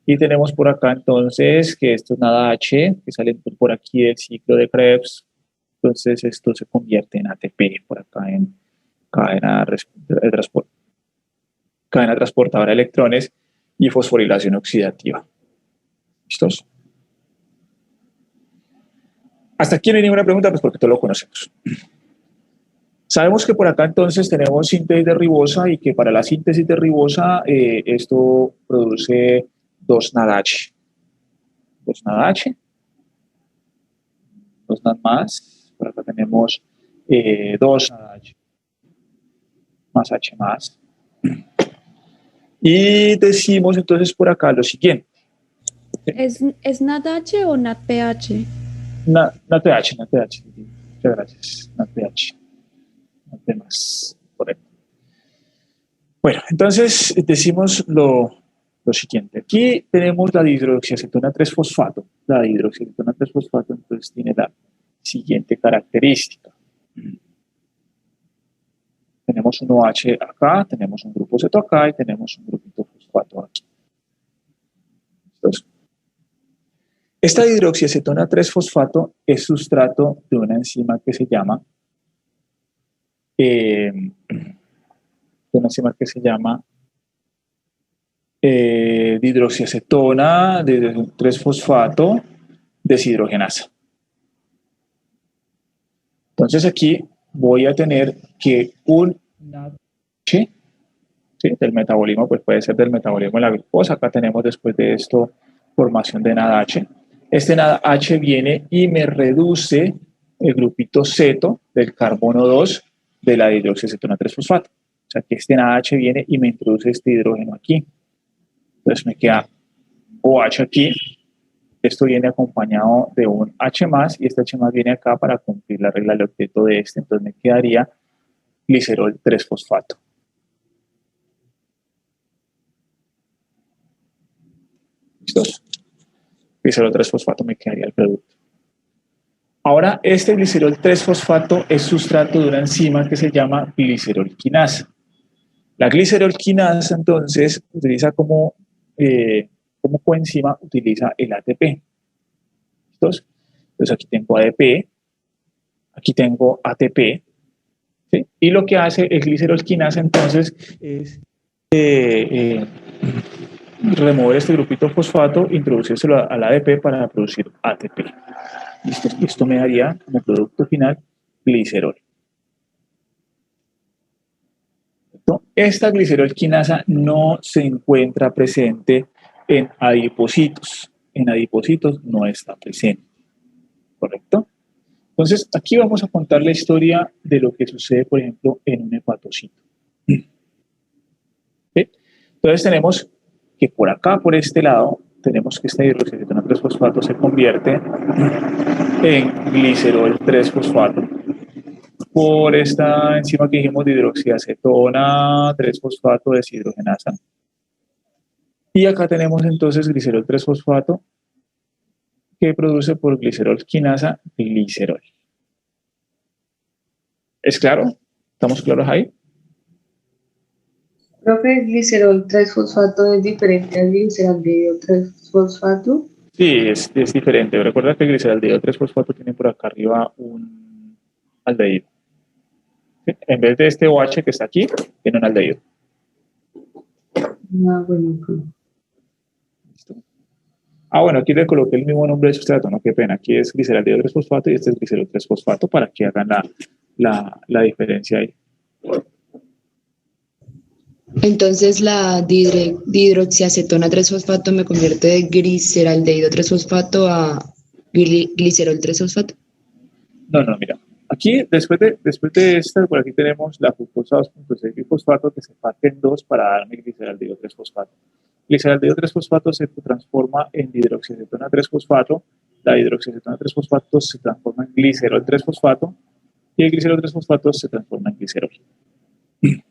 Y tenemos por acá entonces que esto es NADH, que sale por aquí del ciclo de Krebs. Entonces esto se convierte en ATP por acá en cadena transportadora de electrones y fosforilación oxidativa. ¿Listos? Hasta aquí no hay ninguna pregunta, pues porque todos lo conocemos. Sabemos que por acá entonces tenemos síntesis de ribosa y que para la síntesis de ribosa esto produce 2 NADH. 2 NADH. 2 NAD más. Por acá tenemos 2 NADH. Más H más. Y decimos entonces por acá lo siguiente. ¿Es NADH o NADPH? NADPH. Muchas gracias. NADPH. Más. Correcto. Bueno, entonces decimos lo siguiente. Aquí tenemos la dihidroxiacetona 3-fosfato. La dihidroxiacetona 3-fosfato entonces tiene la siguiente característica. Tenemos un OH acá, tenemos un grupo ceto acá y tenemos un grupito fosfato aquí. Entonces, esta dihidroxiacetona 3-fosfato es sustrato de una enzima que se llama dihidroxiacetona de 3-fosfato deshidrogenasa. Entonces aquí voy a tener que un NADH, ¿sí? Del metabolismo, pues puede ser del metabolismo de la glucosa. Acá tenemos después de esto formación de NADH. Este NADH viene y me reduce el grupito ceto del carbono 2 de la dihidroxiacetona 3-fosfato. O sea que este NADH viene y me introduce este hidrógeno aquí. Entonces me queda OH aquí. Esto viene acompañado de un H más y este H más viene acá para cumplir la regla del octeto de este. Entonces me quedaría glicerol 3-fosfato. ¿Listos? Glicerol 3-fosfato me quedaría el producto. Ahora, este glicerol 3-fosfato es sustrato de una enzima que se llama glicerolquinasa. La glicerolquinasa, entonces, utiliza como coenzima, utiliza el ATP. ¿Listos? Entonces, aquí tengo ADP, aquí tengo ATP, ¿sí? Y lo que hace el glicerolquinasa, entonces, es remover este grupito fosfato, introducírselo al ADP para producir ATP. ¿Listo? Esto me daría como producto final glicerol. Esta glicerolquinasa no se encuentra presente en adipocitos. En adipocitos no está presente. ¿Correcto? Entonces, aquí vamos a contar la historia de lo que sucede, por ejemplo, en un hepatocito. ¿Sí? Entonces, tenemos que por acá, por este lado, tenemos que este hidroxicetona 3-fosfato se convierte en glicerol 3-fosfato por esta enzima que dijimos de hidroxiacetona 3-fosfato deshidrogenasa. Y acá tenemos entonces glicerol 3-fosfato que produce por glicerolquinasa glicerol. ¿Es claro? ¿Estamos claros ahí? Profe, ¿el glicerol 3-fosfato es diferente al gliceraldehído 3-fosfato? Sí, es diferente. Recuerda que el gliceraldehído 3-fosfato tiene por acá arriba un aldehído. ¿Sí? En vez de este OH que está aquí, tiene un aldehído. Bueno. ¿Listo? Bueno, aquí le coloqué el mismo nombre de sustrato, no, qué pena. Aquí es gliceraldehído 3-fosfato y este es glicerol 3-fosfato para que hagan la diferencia ahí. Entonces la dihidroxiacetona 3-fosfato me convierte de gliceraldehído 3-fosfato a glicerol 3-fosfato. No, mira. Aquí, después de esta, por aquí tenemos la fructosa 2.6 fosfato que se parte en dos para darme gliceraldehído 3-fosfato. Gliceraldehído 3-fosfato se transforma en hidroxiacetona 3-fosfato, la hidroxiacetona 3-fosfato se transforma en glicerol 3-fosfato y el glicerol 3-fosfato se transforma en glicerol. ¿Sí?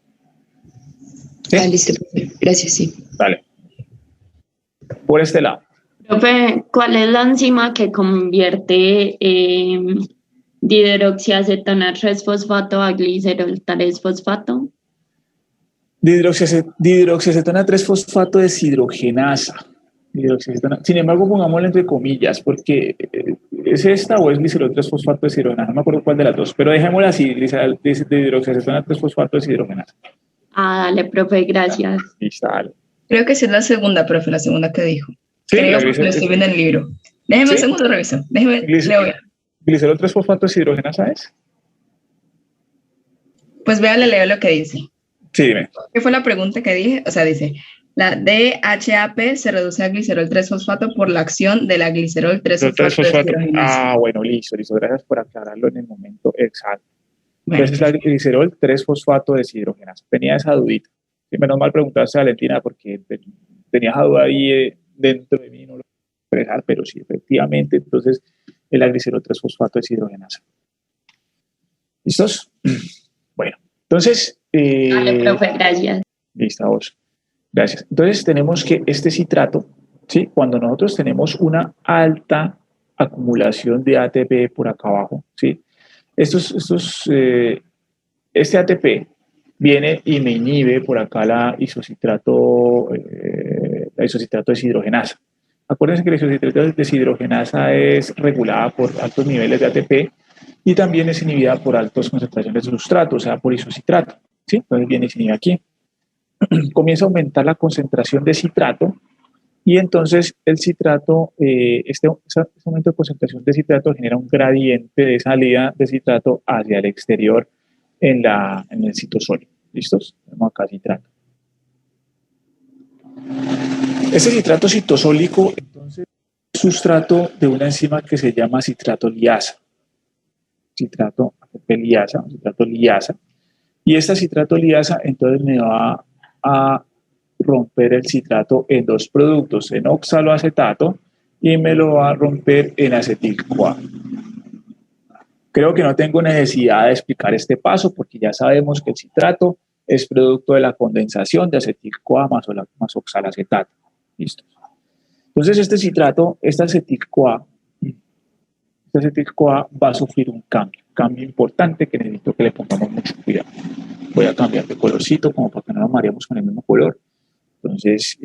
Listo, gracias, sí. Vale. Por este lado. Profe, ¿cuál es la enzima que convierte dihidroxiacetona 3-fosfato a glicerol 3-fosfato? Dihidroxiacetona 3-fosfato deshidrogenasa. Sin embargo, pongámoslo entre comillas, porque ¿es esta o es glicerol 3-fosfato deshidrogenasa? No me acuerdo cuál de las dos, pero dejémosla así, dihidroxiacetona 3-fosfato deshidrogenasa. Dale, profe, gracias. Listo, dale. Creo que sí es la segunda, profe, la segunda que dijo. Sí, creo que lo estoy viendo en el libro. Déjeme ¿sí? un segundo, reviso. Déjeme, leo bien. ¿Glicerol 3-fosfato deshidrogenasa es? Pues vea, le leo lo que dice. Sí, dime. ¿Qué fue la pregunta que dije? O sea, dice, la DHAP se reduce a glicerol 3-fosfato por la acción de la glicerol 3-fosfato deshidrogenasa. Bueno, listo. Gracias por aclararlo en el momento exacto. Bueno, entonces, la glicerol 3-fosfato deshidrogenasa. Tenía esa dudita. Sí, menos mal preguntaste a Valentina porque tenía esa duda ahí dentro de mí, no lo puedo expresar, pero sí, efectivamente, entonces, es la glicerol 3-fosfato deshidrogenasa. ¿Listos? Bueno, entonces... Dale, profe, gracias. Listo, vos. Gracias. Entonces, tenemos que este citrato, ¿sí? Cuando nosotros tenemos una alta acumulación de ATP por acá abajo, ¿sí? Este ATP viene y me inhibe por acá la isocitrato deshidrogenasa. Acuérdense que la isocitrato deshidrogenasa es regulada por altos niveles de ATP y también es inhibida por altas concentraciones de sustrato, o sea, por isocitrato. ¿Sí? Entonces viene y se inhibe aquí. Comienza a aumentar la concentración de citrato y entonces el citrato, este aumento de concentración de citrato genera un gradiente de salida de citrato hacia el exterior en el citosol. ¿Listos? Tenemos acá citrato. Este citrato citosólico, entonces, es sustrato de una enzima que se llama citrato liasa. Citrato liasa. Y esta citrato liasa, entonces, me va a romper el citrato en dos productos, en oxaloacetato, y me lo va a romper en acetil-CoA. Creo que no tengo necesidad de explicar este paso porque ya sabemos que el citrato es producto de la condensación de acetil-CoA más oxalacetato. Listo. Entonces este acetil-CoA este acetil-CoA va a sufrir un cambio importante que necesito que le pongamos mucho cuidado. Voy a cambiar de colorcito como para que no nos mareemos con el mismo color. Entonces,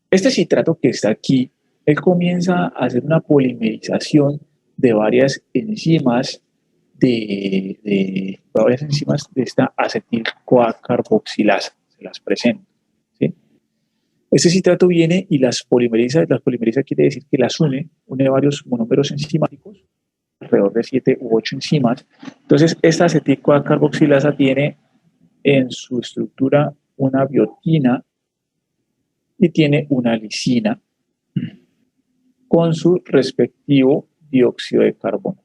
este citrato que está aquí, él comienza a hacer una polimerización de varias enzimas de esta acetil-CoA carboxilasa. Se las presento. ¿Sí? Este citrato viene y las polimeriza. Las polimeriza quiere decir que las une varios monómeros enzimáticos, alrededor de 7 u 8 enzimas. Entonces, esta acetil-CoA carboxilasa tiene en su estructura una biotina y tiene una lisina con su respectivo dióxido de carbono.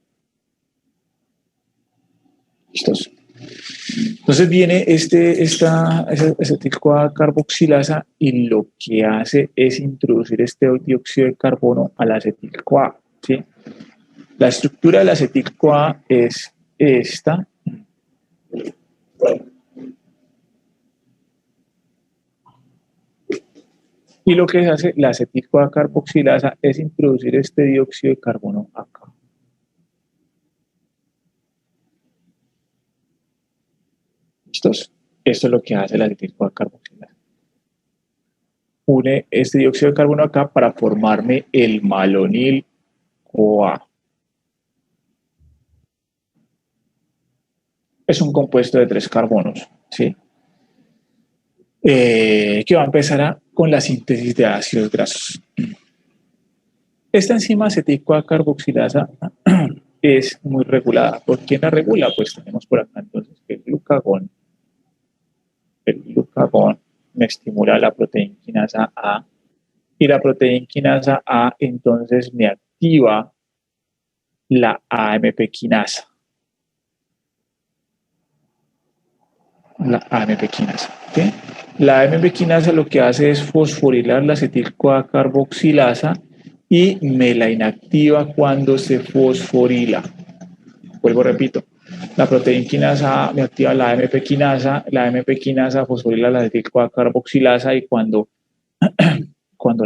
¿Listos? Entonces viene esta acetil-CoA carboxilasa y lo que hace es introducir este dióxido de carbono a la acetil-CoA, ¿sí? La estructura de la acetil-CoA es esta. Y lo que hace la acetil-CoA carboxilasa es introducir este dióxido de carbono acá. ¿Listos? Esto es lo que hace la acetil-CoA carboxilasa. Une este dióxido de carbono acá para formarme el malonil-CoA. Es un compuesto de 3 carbonos, ¿sí? Que va a empezar con la síntesis de ácidos grasos. Esta enzima acetil-CoA carboxilasa es muy regulada. ¿Por quién la regula? Pues tenemos por acá entonces que el glucagón me estimula la proteína quinasa A y la proteína quinasa A entonces me activa la AMP quinasa. La AMP quinasa. ¿Okay? La AMP quinasa lo que hace es fosforilar la acetil-CoA carboxilasa y me la inactiva cuando se fosforila. Vuelvo, repito. La proteína quinasa A me activa la AMP quinasa fosforila la acetil-CoA carboxilasa y cuando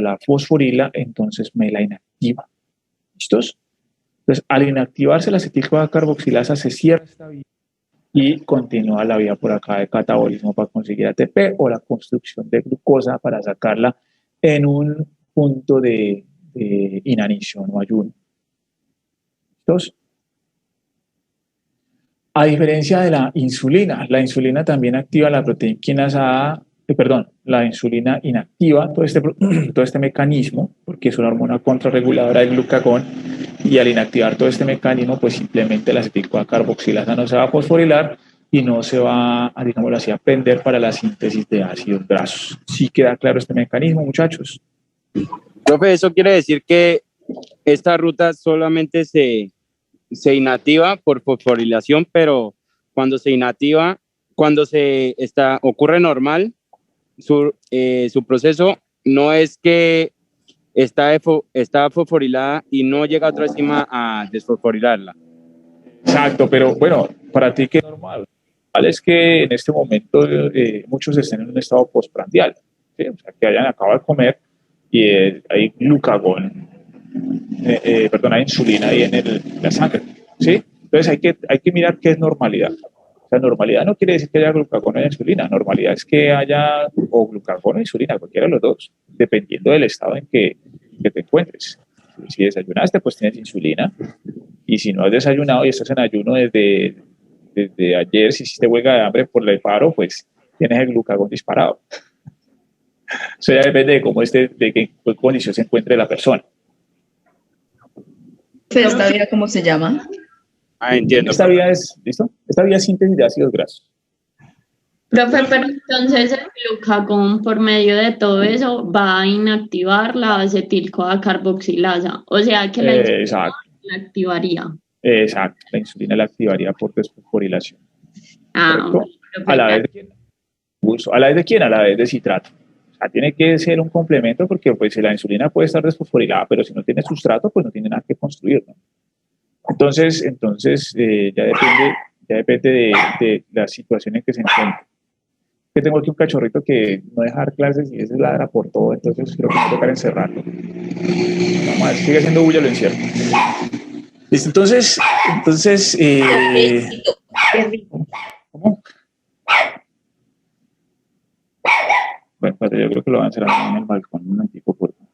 la fosforila, entonces me la inactiva. ¿Listos? Entonces, al inactivarse la acetil-CoA carboxilasa, se cierra esta vía y continúa la vía por acá de catabolismo para conseguir ATP o la construcción de glucosa para sacarla en un punto de inanición o ayuno. ¿Listos? A diferencia de la insulina también activa la proteína quinasa A, la insulina inactiva todo este mecanismo, porque es una hormona contrarreguladora del glucagón, y al inactivar todo este mecanismo, pues simplemente la acetil-CoA carboxilasa no se va a fosforilar y no se va a, digámoslo así, a prender para la síntesis de ácidos grasos. ¿Sí queda claro este mecanismo, muchachos? Profe, eso quiere decir que esta ruta solamente se inactiva por fosforilación, pero cuando se inactiva, ocurre normal, su proceso no es que está fosforilada y no llega otra enzima a desfosforilarla. Exacto, pero bueno, para ti ¿qué es normal? Es que en este momento muchos estén en un estado postprandial, ¿sí? O sea, que hayan acabado de comer y hay glucagón, hay insulina ahí en la sangre, ¿sí? Entonces hay que mirar qué es normalidad. O sea, normalidad no quiere decir que haya glucagón o insulina, normalidad es que haya o glucagón o insulina, cualquiera de los dos, dependiendo del estado en que te encuentres. Si desayunaste, pues tienes insulina, y si no has desayunado y estás en ayuno desde ayer, si hiciste huelga de hambre por el paro, pues tienes el glucagón disparado. Eso ya depende de de qué condición se encuentre la persona. ¿Esta vía cómo se llama? Entiendo. Esta vía es, ¿listo? Esta vía es síntesis de ácidos grasos. Profe, pero entonces el glucagón por medio de todo eso va a inactivar la acetil-CoA carboxilasa. O sea que la insulina la activaría. Exacto, la insulina la activaría por desfosforilación. Bueno, ¿A la vez de quién? ¿A la vez de quién? A la vez de citrato. O sea, tiene que ser un complemento porque pues, la insulina puede estar desfosforilada, pero si no tiene sustrato, pues no tiene nada que construir, ¿no? Entonces ya depende de la situación en que se encuentre. Que tengo aquí un cachorrito que no deja dar clases y ese ladra por todo, entonces creo que me va a tocar encerrarlo. Vamos a ver, sigue haciendo bulla, lo encierro. Listo, entonces ¿cómo? Bueno, yo creo que lo van a hacer en el balcón un momentico, por favor.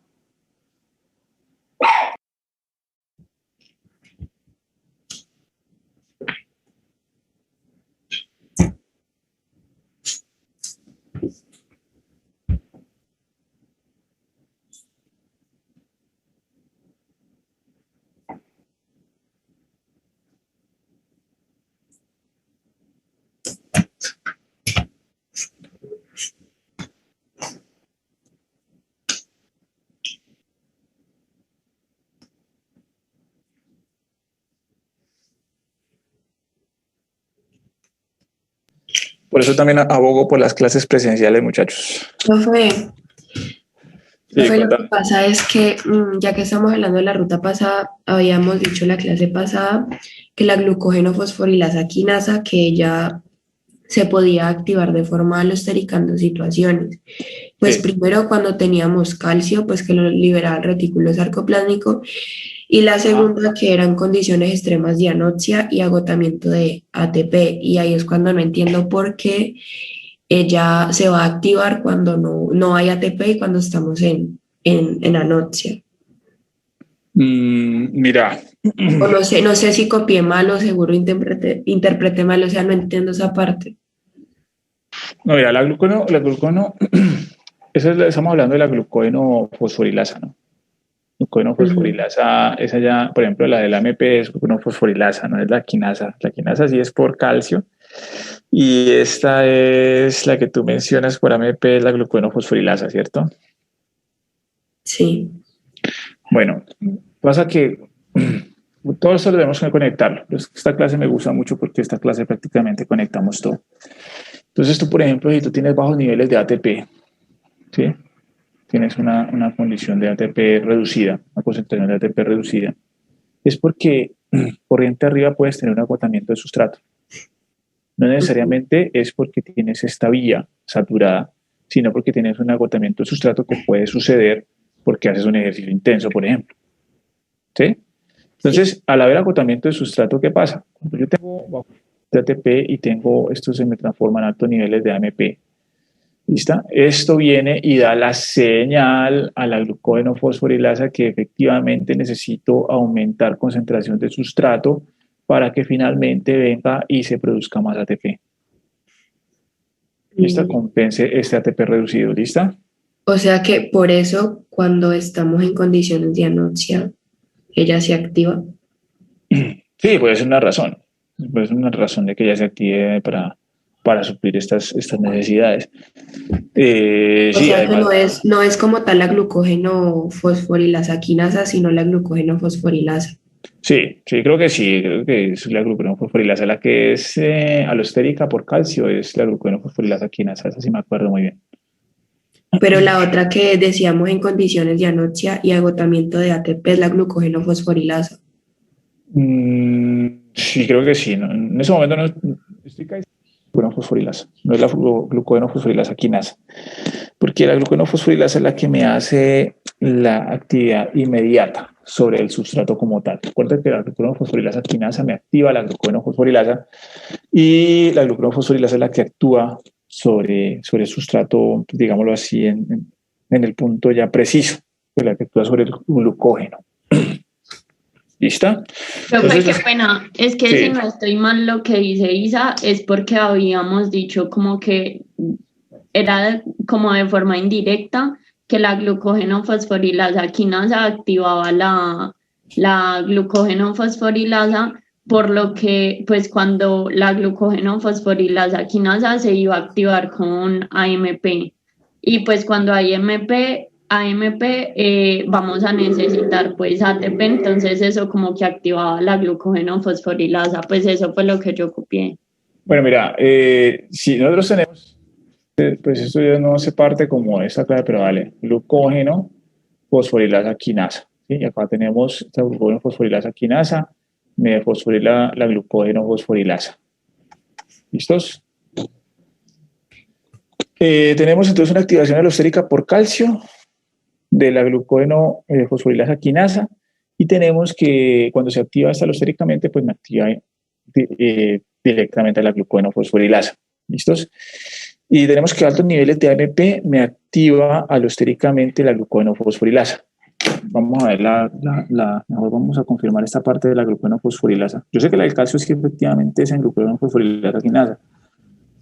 Por eso también abogo por las clases presenciales, muchachos. Profe, Sí, lo que pasa es que, ya que estamos hablando de la ruta pasada, habíamos dicho la clase pasada que la glucógeno fosforilasa quinasa, que ella se podía activar de forma alostérica en dos situaciones. Pues Sí. primero cuando teníamos calcio, pues que lo liberaba el retículo sarcoplásmico, y la segunda que eran condiciones extremas de anoxia y agotamiento de ATP, y ahí es cuando no entiendo por qué ella se va a activar cuando no hay ATP y cuando estamos en anoxia. Mira. O no sé si copié mal o seguro interpreté mal, o sea, no entiendo esa parte. No, mira, la glucono, estamos hablando de la glucógeno fosforilasa, ¿no? Glucógeno fosforilasa, esa ya, por ejemplo, la de la AMP es glucógeno fosforilasa, no es la quinasa. La quinasa sí es por calcio. Y esta es la que tú mencionas por AMP, es la glucógeno fosforilasa, ¿cierto? Sí. Bueno, pasa que todo esto lo tenemos que conectarlo. Esta clase me gusta mucho porque esta clase prácticamente conectamos todo. Entonces tú, por ejemplo, si tú tienes bajos niveles de ATP, ¿sí? Tienes una condición de ATP reducida, una concentración de ATP reducida, es porque corriente arriba puedes tener un agotamiento de sustrato. No necesariamente es porque tienes esta vía saturada, sino porque tienes un agotamiento de sustrato que puede suceder porque haces un ejercicio intenso, por ejemplo. ¿Sí? Entonces, al haber agotamiento de sustrato, ¿qué pasa? Cuando yo tengo bajo de ATP y tengo, esto se me transforma en altos niveles de AMP. ¿Listo? Esto viene y da la señal a la glucógeno fosforilasa que efectivamente necesito aumentar concentración de sustrato para que finalmente venga y se produzca más ATP. ¿Listo? Compense este ATP reducido. ¿Lista? O sea que por eso cuando estamos en condiciones de anoxia, ella se activa. Sí, puede ser una razón. Puede ser una razón de que ella se active para suplir estas necesidades. O Sí, sea además, que no es como tal la glucógeno fosforilasa quinasa, sino la glucógeno fosforilasa. sí, creo que es la glucógeno fosforilasa. La que es alostérica por calcio es la glucógeno fosforilasa quinasa, esa sí me acuerdo muy bien. Pero la otra que decíamos en condiciones de anoxia y agotamiento de ATP es la glucógeno fosforilasa. Sí, creo que sí. ¿No? En ese momento no estoy casi glucógeno fosforilasa, no es la glucógeno fosforilasa quinasa, porque la glucógeno fosforilasa es la que me hace la actividad inmediata sobre el sustrato como tal. Recuerda que la glucógeno fosforilasa quinasa me activa la glucógeno fosforilasa y la glucógeno fosforilasa es la que actúa sobre el sustrato, digámoslo así, en el punto ya preciso, es la que actúa sobre el glucógeno. ¿Lista? Pero qué pena, es que si no estoy mal lo que dice Isa es porque habíamos dicho como que era como de forma indirecta que la glucógeno fosforilasa quinasa activaba la glucógeno fosforilasa, por lo que pues cuando la glucógeno fosforilasa quinasa se iba a activar con AMP y pues cuando hay AMP vamos a necesitar pues ATP, entonces eso como que activaba la glucógeno fosforilasa, pues eso fue lo que yo copié. Bueno, mira, si nosotros tenemos, pues esto ya no se parte como esta clave, pero vale, glucógeno fosforilasa quinasa, ¿sí? Y acá tenemos esta glucógeno fosforilasa quinasa, me fosforila la glucógeno fosforilasa. ¿Listos? Tenemos entonces una activación alostérica por calcio de la glucógeno fosforilasa quinasa Y tenemos que cuando se activa esta alostéricamente, pues me activa directamente la glucoenofosforilasa. ¿Listos? Y tenemos que altos niveles de AMP me activa alostéricamente la glucoenofosforilasa. Vamos a ver mejor vamos a confirmar esta parte de la glucoenofosforilasa. Yo sé que la del calcio sí efectivamente es en glucoenofosforilasa quinasa.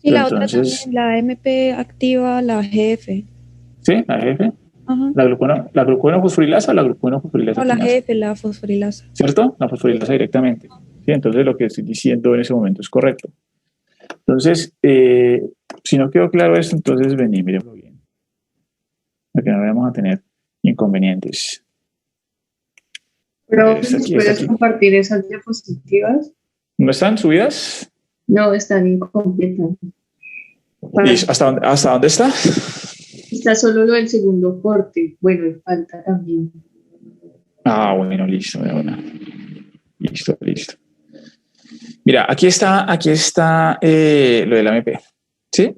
Y la otra también, la AMP activa la GF. ¿Sí? ¿La GF? Ajá. ¿La glucoenofosforilasa o la glucoenofosforilasa? No, la GF, la fosforilasa. ¿Cierto? La fosforilasa directamente. ¿Sí? Entonces lo que estoy diciendo en ese momento es correcto. Entonces, si no quedó claro esto, entonces vení, miremoslo bien. Para que no vayamos a tener inconvenientes. Pero ¿puedes compartir esas diapositivas? ¿No están subidas? No, están incompletas. ¿Y hasta dónde está? Está solo lo del segundo corte. Bueno, falta también. Ah, bueno, listo, de una. Listo. Mira, aquí está lo del AMP, ¿sí?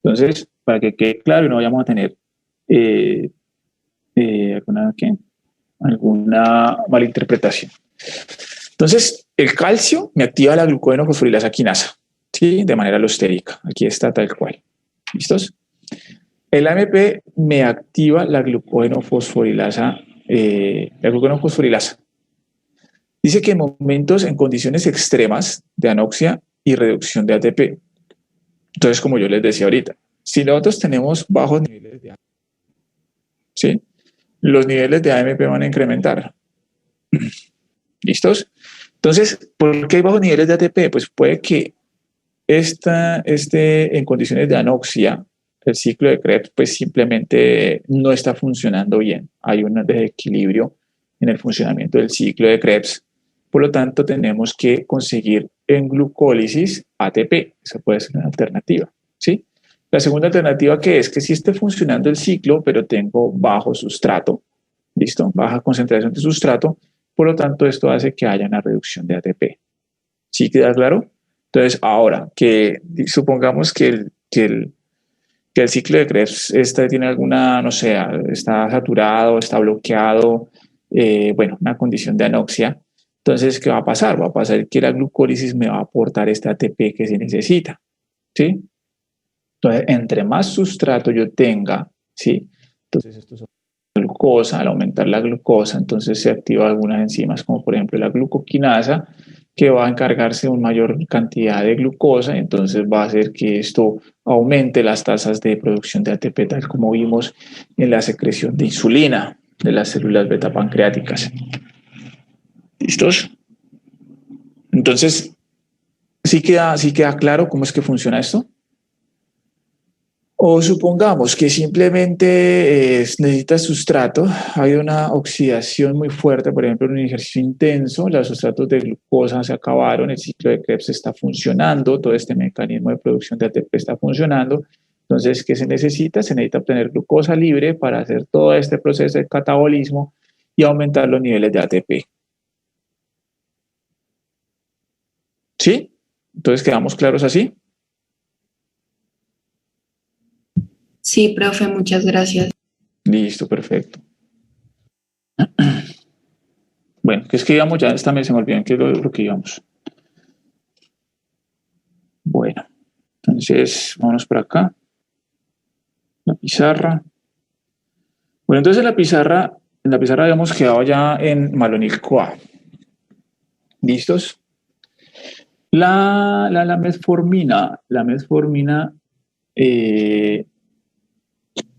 Entonces, para que quede claro y no vayamos a tener alguna malinterpretación. Entonces, el calcio me activa la glucoenofosforilasa quinasa, ¿sí? De manera alostérica. Aquí está tal cual. ¿Listos? El AMP me activa la glucoenofosforilasa. Dice que en condiciones extremas de anoxia y reducción de ATP. Entonces, como yo les decía ahorita, si nosotros tenemos bajos niveles de AMP, ¿sí? Los niveles de AMP van a incrementar. ¿Listos? Entonces, ¿por qué hay bajos niveles de ATP? Pues puede que en condiciones de anoxia, el ciclo de Krebs pues simplemente no está funcionando bien. Hay un desequilibrio en el funcionamiento del ciclo de Krebs. Por lo tanto, tenemos que conseguir en glucólisis ATP. Esa puede ser una alternativa, ¿sí? La segunda alternativa que es que sí esté funcionando el ciclo, pero tengo bajo sustrato, ¿listo? Baja concentración de sustrato. Por lo tanto, esto hace que haya una reducción de ATP. ¿Sí queda claro? Entonces, ahora que supongamos que el ciclo de Krebs tiene alguna, no sé, está saturado, está bloqueado, una condición de anoxia. Entonces, ¿qué va a pasar? Va a pasar que la glucólisis me va a aportar este ATP que se necesita, ¿sí? Entonces, entre más sustrato yo tenga, ¿sí? Entonces, esto es glucosa. Al aumentar la glucosa, entonces se activan algunas enzimas, como por ejemplo la glucoquinasa, que va a encargarse de una mayor cantidad de glucosa, entonces va a hacer que esto aumente las tasas de producción de ATP, tal como vimos en la secreción de insulina de las células beta pancreáticas. ¿Listos? Entonces, ¿sí queda claro cómo es que funciona esto? O supongamos que simplemente necesitas sustrato, hay una oxidación muy fuerte, por ejemplo, en un ejercicio intenso, los sustratos de glucosa se acabaron, el ciclo de Krebs está funcionando, todo este mecanismo de producción de ATP está funcionando. Entonces, ¿qué se necesita? Se necesita obtener glucosa libre para hacer todo este proceso de catabolismo y aumentar los niveles de ATP. ¿Sí? Entonces, ¿quedamos claros así? Sí, profe, muchas gracias. Listo, perfecto. Bueno, ¿qué es que íbamos? Ya esta vez se me olvidó en qué es lo que íbamos. Bueno, entonces, vámonos por acá. La pizarra. Bueno, entonces en la pizarra habíamos quedado ya en malonil-CoA. ¿Listos? La metformina. La metformina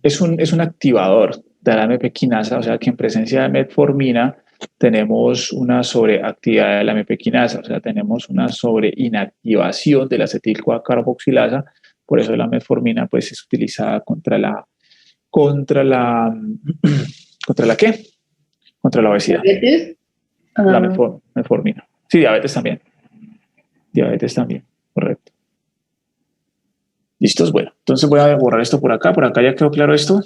es un activador de la AMP quinasa, o sea que en presencia de metformina tenemos una sobreactividad de la AMP quinasa, o sea, tenemos una sobreinactivación de la acetil-CoA carboxilasa, por eso la metformina pues es utilizada contra la ¿qué? Contra la obesidad. ¿Diabetes? La metformina. Sí, diabetes también. Correcto. ¿Listos? Bueno, entonces voy a borrar esto por acá. ¿Por acá ya quedó claro esto?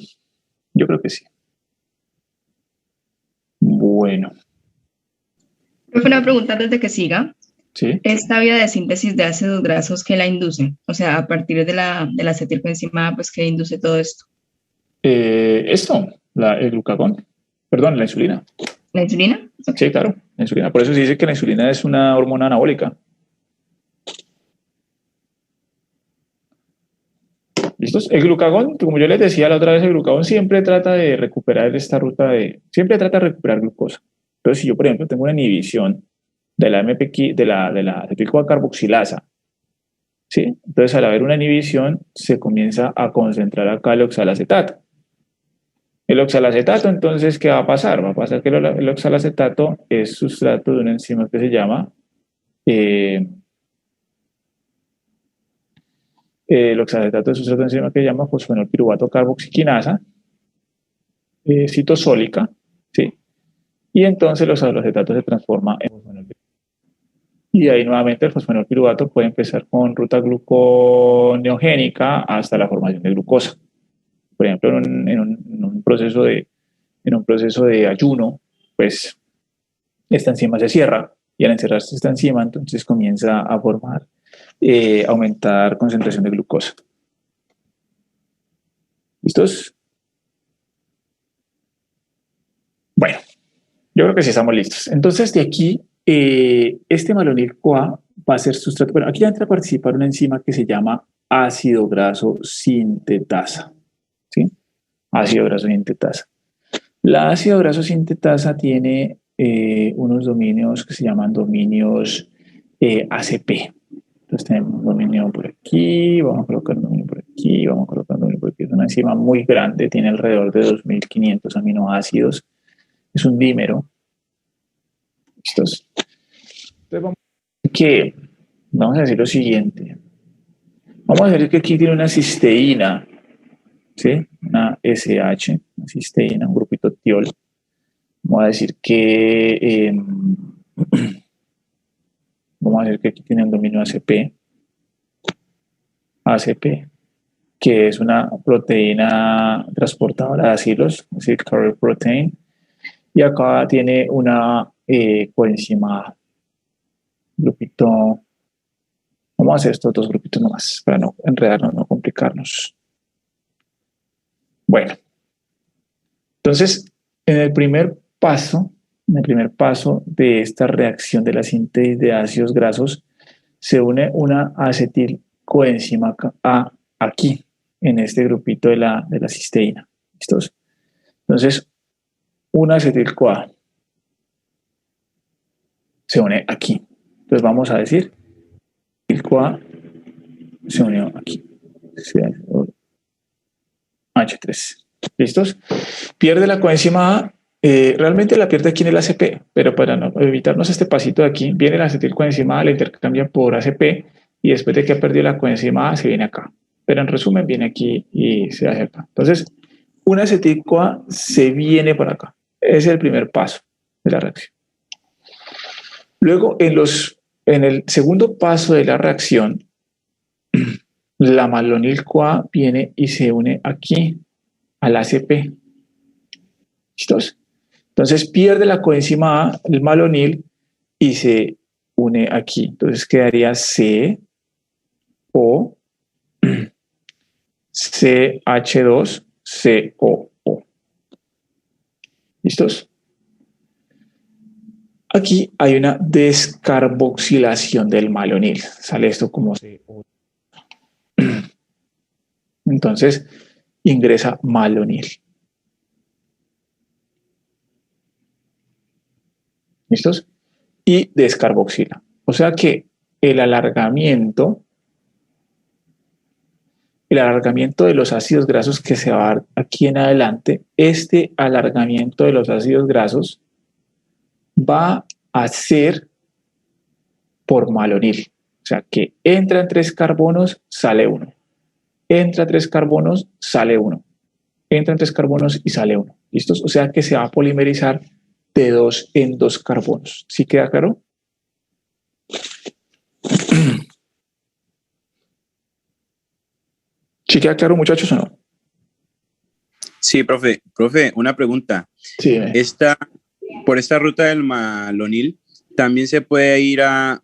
Yo creo que sí. Bueno. Una pregunta antes de que siga. Sí. Esta vía de síntesis de ácidos grasos, ¿qué la induce? O sea, a partir de la acetilcoenzima, pues, ¿qué induce todo esto? El glucagón. Perdón, la insulina. ¿La insulina? Sí, claro, la insulina. Por eso se dice que la insulina es una hormona anabólica. ¿Listos? El glucagón, como yo les decía la otra vez, el glucagón siempre trata de recuperar siempre trata de recuperar glucosa. Entonces, si yo, por ejemplo, tengo una inhibición de la MPK, de la acetil-CoA carboxilasa, ¿sí? Entonces, al haber una inhibición, se comienza a concentrar acá el oxalacetato. El oxalacetato, entonces, ¿qué va a pasar? Va a pasar que el oxalacetato es sustrato de una enzima que se llama el oxalacetato es sustrato de una enzima que se llama fosfenolpiruvato carboxiquinasa citosólica, ¿sí? Y entonces los acetatos se transforma en fosfenolpiruvato. Y ahí nuevamente el fosfenolpiruvato puede empezar con ruta gluconeogénica hasta la formación de glucosa. Por ejemplo, en un proceso de ayuno, pues esta enzima se cierra y al encerrarse esta enzima, entonces comienza a formar, aumentar concentración de glucosa. ¿Listos? Bueno, yo creo que sí estamos listos. Entonces, de aquí, este malonil-CoA va a ser sustrato. Bueno, aquí entra a participar una enzima que se llama ácido graso sintetasa. ¿Sí? Ácido graso sintetasa. La ácido graso sintetasa tiene unos dominios que se llaman dominios ACP. Entonces tenemos un dominio por aquí, vamos a colocar un dominio por aquí, vamos a colocar un dominio por aquí. Es una enzima muy grande, tiene alrededor de 2.500 aminoácidos. Es un dímero. ¿Listos? Entonces vamos a decir lo siguiente. Vamos a decir que aquí tiene una cisteína, ¿sí? Una SH, una cisteína, un grupito tiol. Vamos a decir que aquí tiene el dominio ACP, que es una proteína transportadora de acilos, es decir, carrier protein. Y acá tiene una coenzima A. Grupito. Vamos a hacer estos dos grupitos nomás para no enredarnos, no complicarnos. Bueno, entonces en el primer paso de esta reacción de la síntesis de ácidos grasos se une una acetilcoenzima A aquí, en este grupito de la cisteína. ¿Listos? Entonces, una acetil-CoA se une aquí. Entonces vamos a decir, acetil-CoA se unió aquí. H3. ¿Listos? Pierde la coenzima A. Realmente la pierde aquí en el ACP, pero para no evitarnos este pasito de aquí, viene la acetilcoenzima A, la intercambia por ACP y después de que ha perdido la coenzima A se viene acá. Pero en resumen viene aquí y se hace acá. Entonces, una acetil-CoA se viene por acá. Ese es el primer paso de la reacción. Luego, en el segundo paso de la reacción, la malonil-CoA viene y se une aquí al ACP. ¿Listos? Entonces pierde la coenzima A, el malonil, y se une aquí. Entonces quedaría CO, CH2COO. ¿Listos? Aquí hay una descarboxilación del malonil. Sale esto como CO. Entonces ingresa malonil. ¿Listos? Y descarboxila. O sea que el alargamiento de los ácidos grasos que se va a dar aquí en adelante, este alargamiento de los ácidos grasos va a ser por malonil. O sea que entran 3 carbonos, sale 1. Entra 3 carbonos, sale 1. Entran 3 carbonos y sale 1. ¿Listos? O sea que se va a polimerizar de 2 en 2 carbonos. ¿Sí queda claro? ¿Sí queda claro, muchachos, o no? Sí, profe. Profe, una pregunta. Sí. Por esta ruta del malonil, ¿también se puede ir a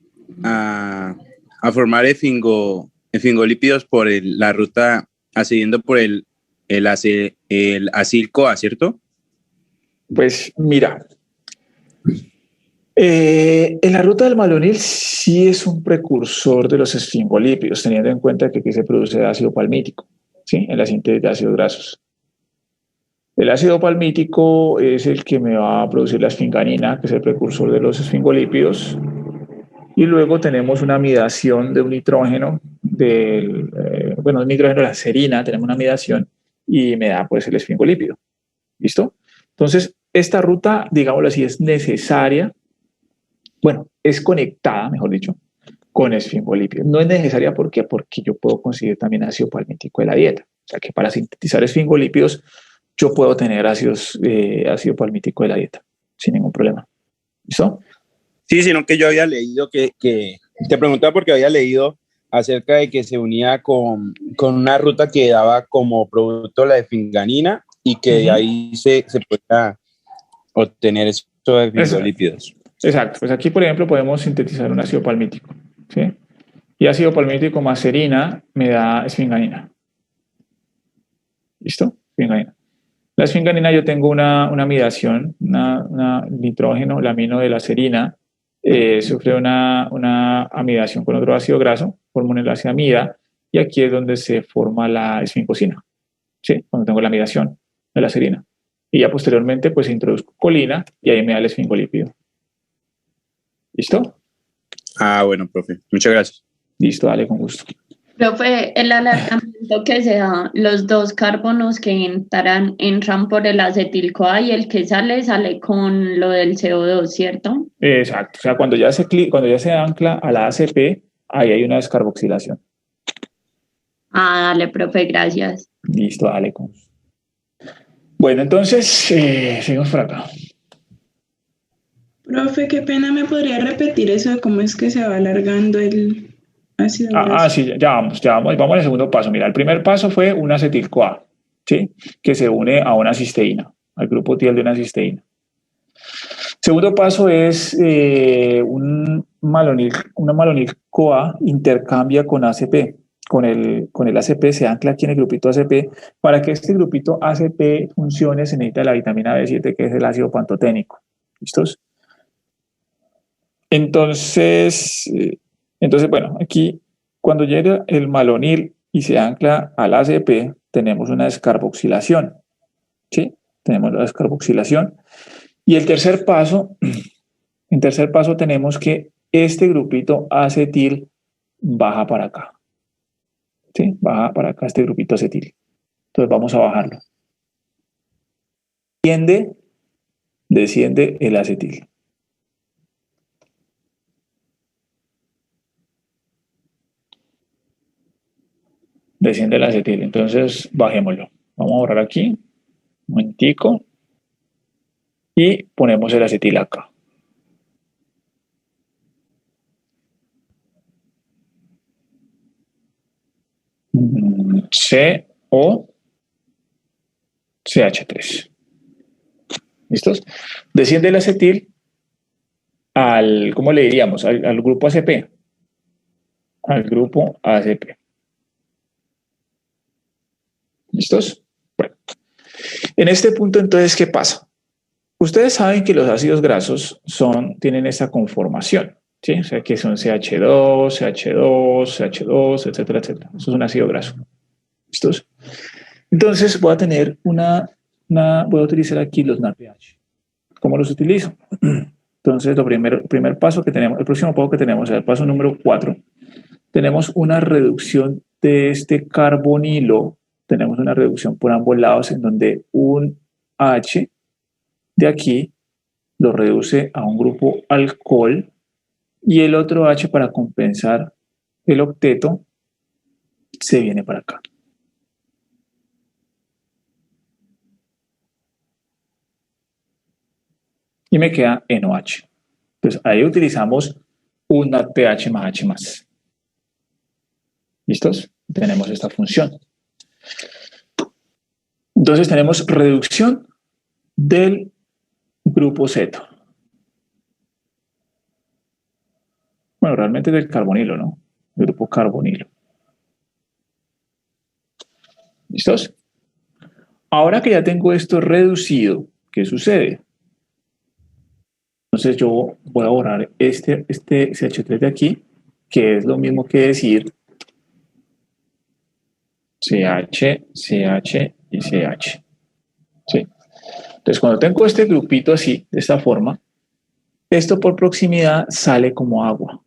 formar esfingolípidos por la ruta, accediendo por el acil-CoA, ¿cierto? Pues mira, En la ruta del malonil sí es un precursor de los esfingolípidos, teniendo en cuenta que aquí se produce ácido palmítico, ¿sí? En la síntesis de ácidos grasos. El ácido palmítico es el que me va a producir la esfinganina, que es el precursor de los esfingolípidos. Y luego tenemos una amidación de un nitrógeno, un nitrógeno de la serina, tenemos una amidación y me da pues el esfingolípido. ¿Listo? Entonces, esta ruta, digámoslo así, es necesaria, bueno, es conectada, mejor dicho, con esfingolípidos. No es necesaria porque yo puedo conseguir también ácido palmítico de la dieta. O sea que para sintetizar esfingolípidos yo puedo tener ácido palmítico de la dieta sin ningún problema. ¿Listo? Sí, sino que yo había leído que te preguntaba porque había leído acerca de que se unía con una ruta que daba como producto la esfinganina y que de ahí se pueda obtener estos esfingolípidos. Exacto, pues aquí por ejemplo podemos sintetizar un ácido palmítico, ¿sí? Y ácido palmítico más serina me da esfinganina. ¿Listo? Esfinganina. La esfinganina yo tengo una amidación, una nitrógeno, la amino de la serina, sufre una amidación con otro ácido graso, forma un enlace amida, y aquí es donde se forma la esfingosina, ¿sí? Cuando tengo la amidación de la serina. Y ya posteriormente pues introduzco colina y ahí me da el esfingolípido. ¿Listo? Ah, bueno, profe. Muchas gracias. Listo, dale, con gusto. Profe, el alargamiento que se da, los dos carbonos que entran por el acetil-CoA y el que sale con lo del CO2, ¿cierto? Exacto. O sea, cuando ya se ancla a la ACP, ahí hay una descarboxilación. Ah, dale, profe, gracias. Listo, dale, con gusto. Bueno, entonces, seguimos por acá. Profe, qué pena, ¿me podría repetir eso de cómo es que se va alargando el ácido graso? Sí, ya vamos. Vamos al segundo paso. Mira, el primer paso fue un acetil-CoA, ¿sí? Que se une a una cisteína, al grupo tiel de una cisteína. Segundo paso es una malonil-CoA intercambia con ACP. Con el ACP se ancla aquí en el grupito ACP. Para que este grupito ACP funcione se necesita la vitamina B7, que es el ácido pantoténico. ¿Listos? Entonces, bueno, aquí cuando llega el malonil y se ancla al ACP, tenemos una descarboxilación, ¿sí? Tenemos la descarboxilación. Y en tercer paso tenemos que este grupito acetil baja para acá, ¿sí? Baja para acá este grupito acetil. Entonces vamos a bajarlo. Desciende el acetil. Desciende el acetil, entonces bajémoslo. Vamos a borrar aquí, un momentico, y ponemos el acetil acá. CO CH3. ¿Listos? Desciende el acetil ¿cómo le diríamos? Al grupo ACP. Al grupo ACP. ¿Listos? Bueno. En este punto, entonces, ¿qué pasa? Ustedes saben que los ácidos grasos tienen esta conformación, ¿sí? O sea, que son CH2, CH2, CH2, etcétera, etcétera. Eso es un ácido graso. ¿Listos? Entonces, voy a tener voy a utilizar aquí los NADPH. ¿Cómo los utilizo? Entonces, el primer paso que tenemos, el próximo paso que tenemos, el paso número 4, tenemos una reducción de este carbonilo. Tenemos una reducción por ambos lados en donde un H de aquí lo reduce a un grupo alcohol y el otro H, para compensar el octeto, se viene para acá. Y me queda NOH. Entonces ahí utilizamos un NADPH más H más. ¿Listos? Tenemos esta función. Entonces tenemos reducción del grupo Z. Bueno, realmente del carbonilo, ¿no? El grupo carbonilo. ¿Listos? Ahora que ya tengo esto reducido, ¿qué sucede? Entonces yo voy a borrar este CH3 de aquí, que es lo mismo que decir CH, CH y CH. ¿Sí? Entonces cuando tengo este grupito así, de esta forma, esto por proximidad sale como agua.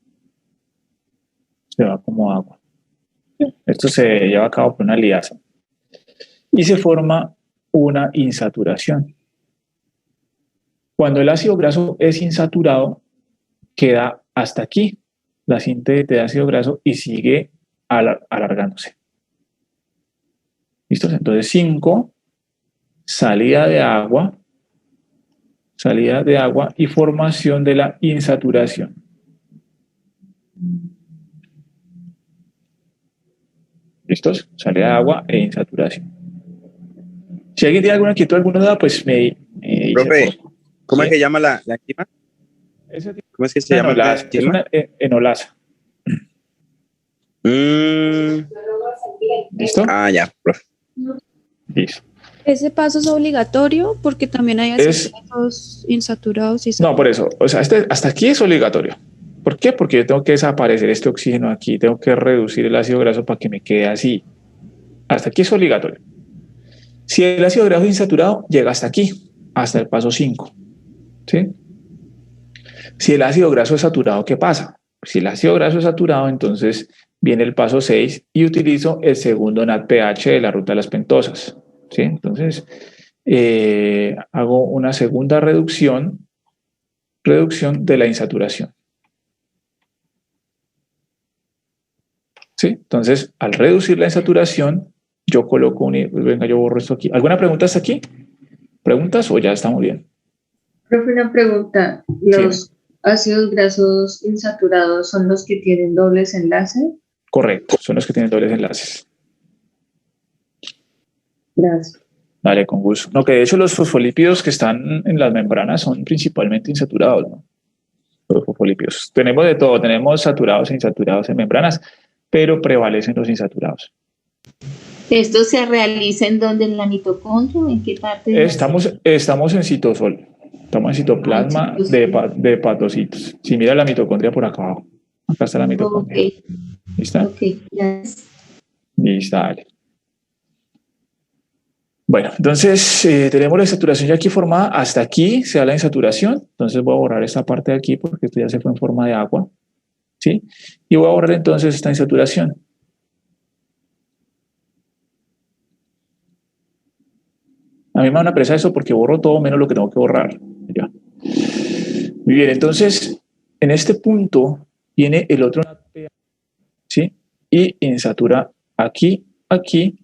Se va como agua. Esto se lleva a cabo por una liasa. Y se forma una insaturación. Cuando el ácido graso es insaturado, queda hasta aquí la síntesis de ácido graso y sigue alargándose. ¿Listo? Entonces 5, salida de agua y formación de la insaturación. ¿Listos? Salida de agua e insaturación. Si alguien tiene alguna inquietud, alguna duda, pues me dice. Profe, ¿cómo es que llama la enzima? ¿Cómo es que se llama la enzima? Es una enolasa. ¿Listo? Ah, ya, profe. Listo. ¿Ese paso es obligatorio? Porque también hay ácidos insaturados y no, por eso. O sea, hasta aquí es obligatorio. ¿Por qué? Porque yo tengo que desaparecer este oxígeno aquí, tengo que reducir el ácido graso para que me quede así. Hasta aquí es obligatorio. Si el ácido graso es insaturado, llega hasta aquí, hasta el paso 5. ¿Sí? Si el ácido graso es saturado, ¿qué pasa? Si el ácido graso es saturado, entonces viene el paso 6 y utilizo el segundo NADPH de la ruta de las pentosas. ¿Sí? Entonces, hago una segunda reducción de la insaturación. ¿Sí? Entonces, al reducir la insaturación, yo coloco venga, yo borro esto aquí. ¿Alguna pregunta hasta aquí? ¿Preguntas o ya estamos bien? Profe, una pregunta. ¿Los ácidos grasos insaturados son los que tienen dobles enlaces? Correcto, son los que tienen dobles enlaces. Gracias. Vale, con gusto. No, que de hecho los fosfolípidos que están en las membranas son principalmente insaturados, ¿no? Los fosfolípidos. Tenemos de todo, tenemos saturados e insaturados en membranas, pero prevalecen los insaturados. ¿Esto se realiza en dónde? ¿En la mitocondria o en qué parte? Estamos en citosol. Estamos en citoplasma de hepatocitos. Si mira la mitocondria por acá abajo. Acá está la mitocondria. Okay. ¿Lista? Ok, gracias. Lista, dale. Bueno, entonces tenemos la insaturación ya aquí formada. Hasta aquí se da la insaturación. Entonces voy a borrar esta parte de aquí porque esto ya se fue en forma de agua. ¿Sí? Y voy a borrar entonces esta insaturación. A mí me da una presa eso porque borro todo menos lo que tengo que borrar. Ya. Muy bien, entonces en este punto viene el otro NADPH, ¿sí? Y insatura aquí, aquí.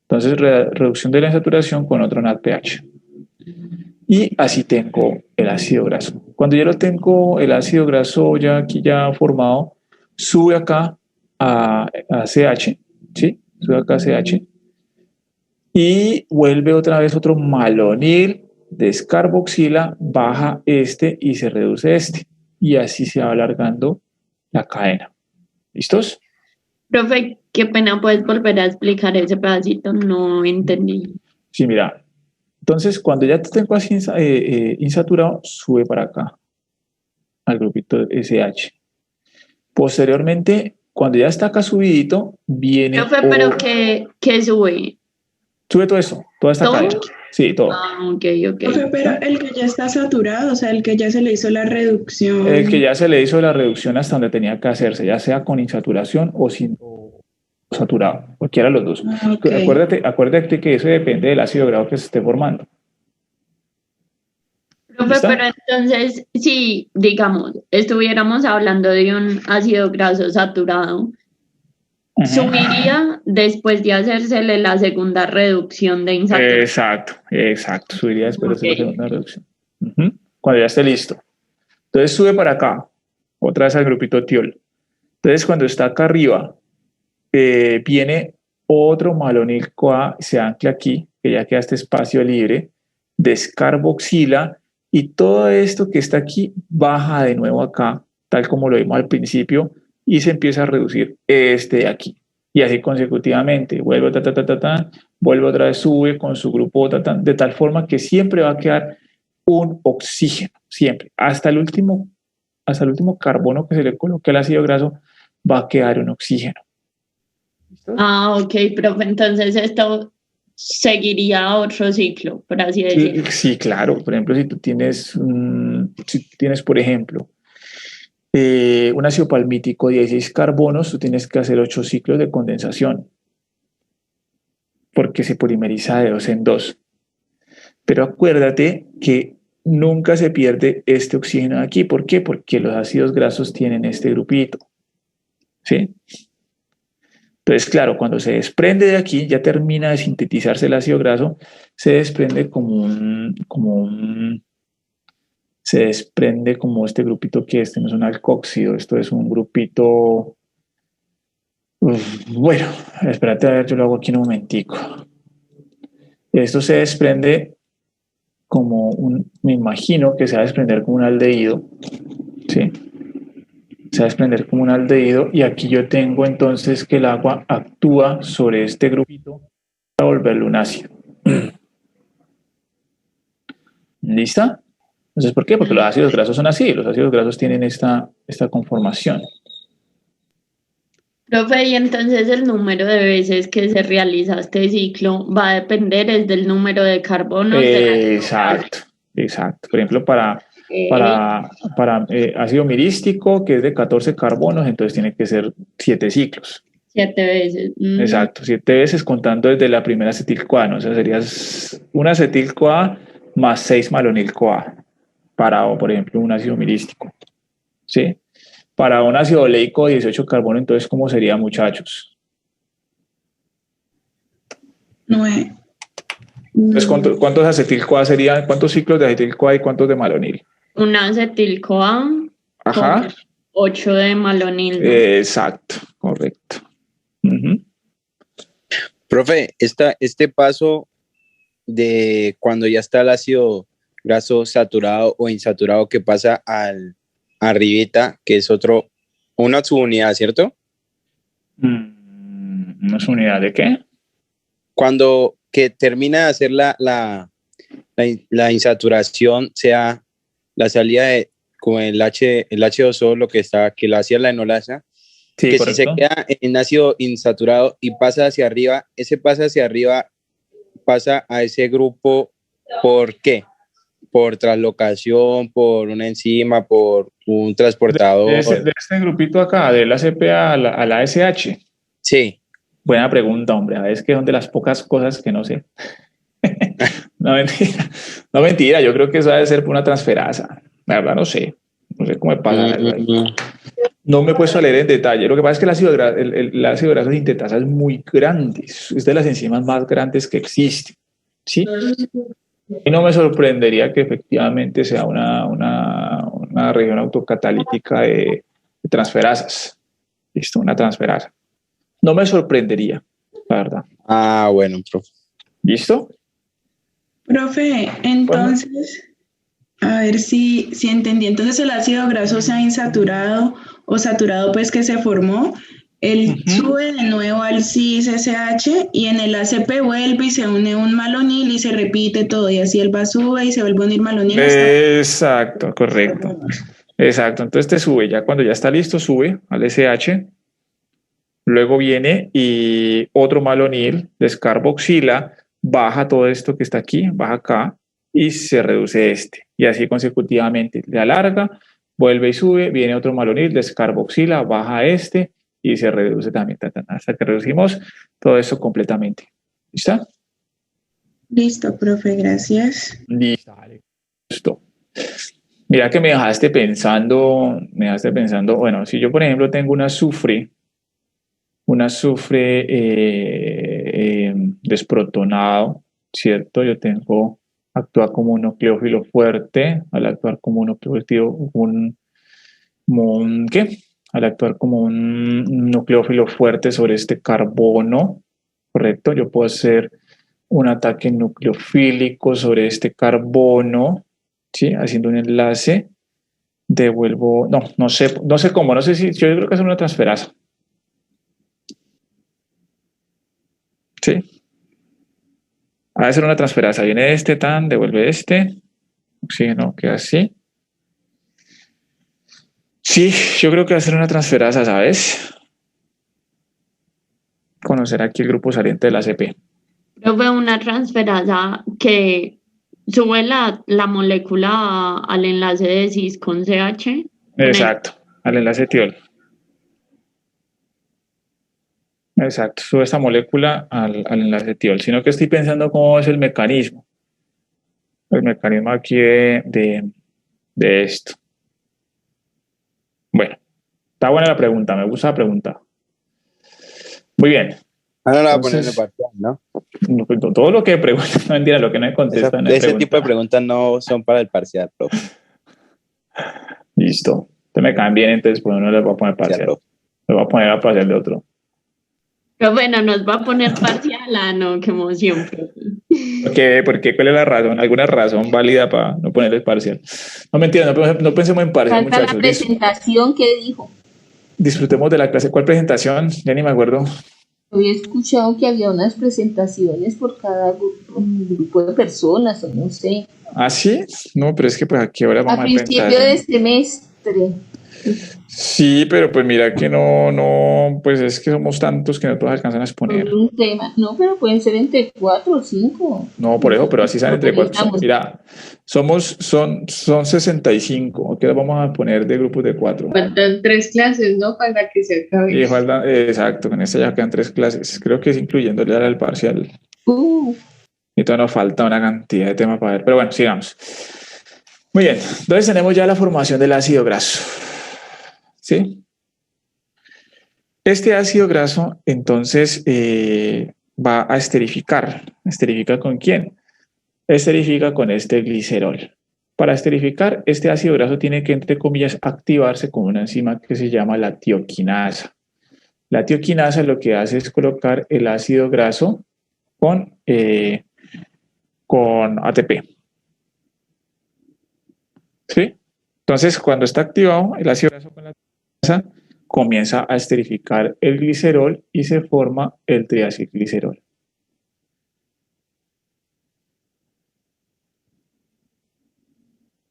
Entonces reducción de la insaturación con otro NADPH. Y así tengo el ácido graso. Cuando ya lo tengo, el ácido graso ya aquí ya formado, sube acá a CH, ¿sí? Sube acá a CH. Y vuelve otra vez otro malonil, descarboxila, baja este y se reduce este. Y así se va alargando la cadena. ¿Listos? Profe, qué pena, ¿puedes volver a explicar ese pedacito? No entendí. Sí, mira. Entonces, cuando ya te tengo así insaturado, sube para acá, al grupito SH. Posteriormente, cuando ya está acá subidito, viene... Profe, pero ¿qué sube? Sube todo eso, toda esta cadena. Sí, todo. Ah, ok. Pero el que ya está saturado, o sea, el que ya se le hizo la reducción. El que ya se le hizo la reducción hasta donde tenía que hacerse, ya sea con insaturación o sin saturado, cualquiera de los dos. Okay. Acuérdate que eso depende del ácido graso que se esté formando. Profe, pero entonces, si, digamos, estuviéramos hablando de un ácido graso saturado, subiría después de hacérsele la segunda reducción de insaturación. Exacto, subiría después de hacer la segunda reducción. Cuando ya esté listo. Entonces sube para acá, otra vez al grupito tiol. Entonces cuando está acá arriba, viene otro malonil CoA, se ancla aquí, que ya queda este espacio libre, descarboxila, y todo esto que está aquí baja de nuevo acá, tal como lo vimos al principio, y se empieza a reducir este de aquí. Y así consecutivamente, vuelve, vuelve otra vez, sube con su grupo, de tal forma que siempre va a quedar un oxígeno, siempre. Hasta el último carbono que se le coloque al ácido graso va a quedar un oxígeno. ¿Listo? Ok, profe, entonces esto seguiría otro ciclo, por así decirlo. Sí, claro. Por ejemplo, si tú tienes, por ejemplo, un ácido palmítico, 16 carbonos, tú tienes que hacer 8 ciclos de condensación, porque se polimeriza de 2 en 2. Pero acuérdate que nunca se pierde este oxígeno de aquí. ¿Por qué? Porque los ácidos grasos tienen este grupito. ¿Sí? Entonces, claro, cuando se desprende de aquí, ya termina de sintetizarse el ácido graso, se desprende se desprende como este grupito que no es un alcoxído, esto es un grupito. Bueno, espérate a ver, yo lo hago aquí en un momentico. Esto se desprende me imagino que se va a desprender como un aldehído, ¿sí? Se va a desprender como un aldehído y aquí yo tengo entonces que el agua actúa sobre este grupito para volverlo un ácido. ¿Lista? Entonces, ¿por qué? Porque los ácidos grasos son así, los ácidos grasos tienen esta conformación. Profe, y entonces el número de veces que se realiza este ciclo va a depender del número de carbonos. Exacto. Por ejemplo, para ácido mirístico, que es de 14 carbonos, entonces tiene que ser 7 ciclos. 7 veces. Exacto, 7 veces contando desde la primera acetil-CoA, ¿no? O sea, sería una acetil-CoA más 6 malonil-CoA para, por ejemplo, un ácido mirístico. ¿Sí? Para un ácido oleico de 18 carbono, entonces, ¿cómo sería, muchachos? 9. Entonces, ¿cuántos acetil-CoA serían? ¿Cuántos ciclos de acetil-CoA y cuántos de malonil? Una acetil-CoA. Ajá. 8 de malonil. Exacto, correcto. Profe, este paso de cuando ya está el ácido graso saturado o insaturado que pasa arribita, que es una subunidad, ¿cierto? ¿Una subunidad de qué? Cuando que termina de hacer la insaturación, sea la salida de como el H2O, lo que la hacía la enolasa, sí, que correcto. si se queda en ácido insaturado y pasa hacia arriba, pasa a ese grupo, ¿por qué? Por traslocación, por una enzima, por un transportador. De este grupito acá, del ACP a la ASH. Sí. Buena pregunta, hombre. Es que son de las pocas cosas que no sé. No, mentira. No, mentira. Yo creo que eso debe ser por una transferasa. La verdad, no sé. No sé cómo me pasa. No me he puesto a leer en detalle. Lo que pasa es que el ácido graso sintetasa es muy grande. Es de las enzimas más grandes que existen. ¿Sí? Y no me sorprendería que efectivamente sea una región autocatalítica de transferasas. Listo, una transferasa. No me sorprendería, la verdad. Ah, bueno, profe. ¿Listo? Profe, entonces, a ver si entendí. Entonces el ácido graso sea insaturado o saturado, pues que se formó, él sube de nuevo al cis-SH y en el ACP vuelve y se une un malonil y se repite todo y así él sube y se vuelve a unir malonil. Exacto, correcto. Exacto, entonces te sube, ya cuando ya está listo, sube al SH, luego viene y otro malonil descarboxila, baja todo esto que está aquí, baja acá y se reduce y así consecutivamente, le alarga, vuelve y sube, viene otro malonil descarboxila, baja y se reduce también, hasta que reducimos todo eso completamente. ¿Listo? Listo, profe, gracias. Listo. Mira que me dejaste pensando, bueno, si yo por ejemplo tengo un azufre desprotonado, ¿cierto? Yo actúa como un nucleófilo fuerte, al actuar como un nucleófilo, al actuar como un nucleófilo fuerte sobre este carbono, ¿correcto? Yo puedo hacer un ataque nucleofílico sobre este carbono, ¿sí? Haciendo un enlace, devuelvo, no sé cómo, no sé si, yo creo que es una transferasa. ¿Sí? Ha de ser una transferasa, viene devuelve Oxígeno queda así. Sí, yo creo que va a ser una transferasa, ¿sabes? Conocer aquí el grupo saliente de la ACP. Yo veo una transferasa que sube la molécula al enlace de cis con CH. Exacto, al enlace tiol. Exacto, sube esta molécula al enlace tiol. Sino que estoy pensando cómo es el mecanismo. El mecanismo aquí de esto. Bueno, está buena la pregunta, me gusta la pregunta. Muy bien. No la va a poner en el parcial, ¿no? Todo lo que preguntan, no entiendo, lo que no me contestan. Ese tipo de preguntas no son para el parcial, profe. Listo. Entonces me caen bien, entonces pues no les voy a poner parcial. Les voy a poner a parcial de otro. Pero bueno, nos va a poner parcial, no, qué emoción. ¿Por qué? ¿Cuál es la razón? ¿Alguna razón válida para no ponerle parcial? No me entiendo, no pensemos en parcial, falta muchachos. La presentación que dijo. Disfrutemos de la clase. ¿Cuál presentación? Ya ni me acuerdo. Había escuchado que había unas presentaciones por cada grupo de personas, o no sé. ¿Ah, sí? No, pero es que pues aquí ahora vamos a principio de semestre. Sí, pero pues mira que no, pues es que somos tantos que no todos alcanzan a exponer. Un tema. No, pero pueden ser entre 4 o 5. No, por eso, pero así salen entre 4. Mira, son 65. ¿Qué vamos a poner de grupos de 4? Faltan 3 clases, ¿no? Para que se acabe. Exacto, con esta ya quedan 3 clases. Creo que es incluyendo el parcial. Y todavía nos falta una cantidad de temas para ver. Pero bueno, sigamos. Muy bien, entonces tenemos ya la formación del ácido graso. ¿Sí? Este ácido graso, entonces, va a esterificar. ¿Esterifica con quién? Esterifica con este glicerol. Para esterificar, este ácido graso tiene que, entre comillas, activarse con una enzima que se llama la tioquinasa. La tioquinasa lo que hace es colocar el ácido graso con ATP. ¿Sí? Entonces, cuando está activado el ácido graso con la tioquinasa, comienza a esterificar el glicerol y se forma el triacilglicerol.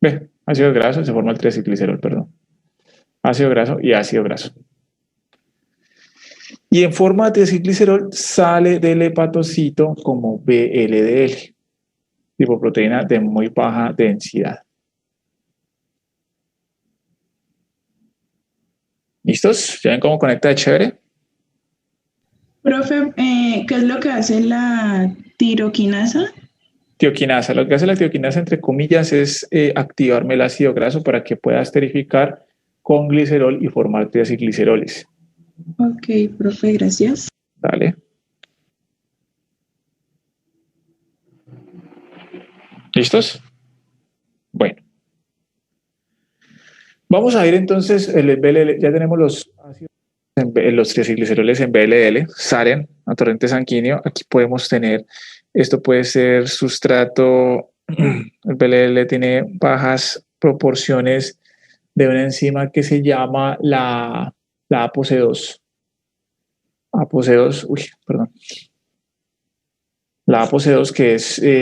Ve, ácido graso, se forma el triacilglicerol, perdón. Ácido graso y ácido graso. Y en forma de triacilglicerol sale del hepatocito como VLDL, lipoproteína de muy baja densidad. ¿Listos? ¿Ya ven cómo conecta de chévere? Profe, ¿qué es lo que hace la tiroquinasa? Tioquinasa. Lo que hace la tioquinasa, entre comillas, es activarme el ácido graso para que pueda esterificar con glicerol y formar triacilgliceroles. Ok, profe, gracias. Dale. ¿Listos? Bueno. Vamos a ir entonces, el BLL, ya tenemos los triacilgliceroles en BLL, salen a torrente sanguíneo. Aquí podemos tener, esto puede ser sustrato, el BLL tiene bajas proporciones de una enzima que se llama la ApoC2. La ApoC2, que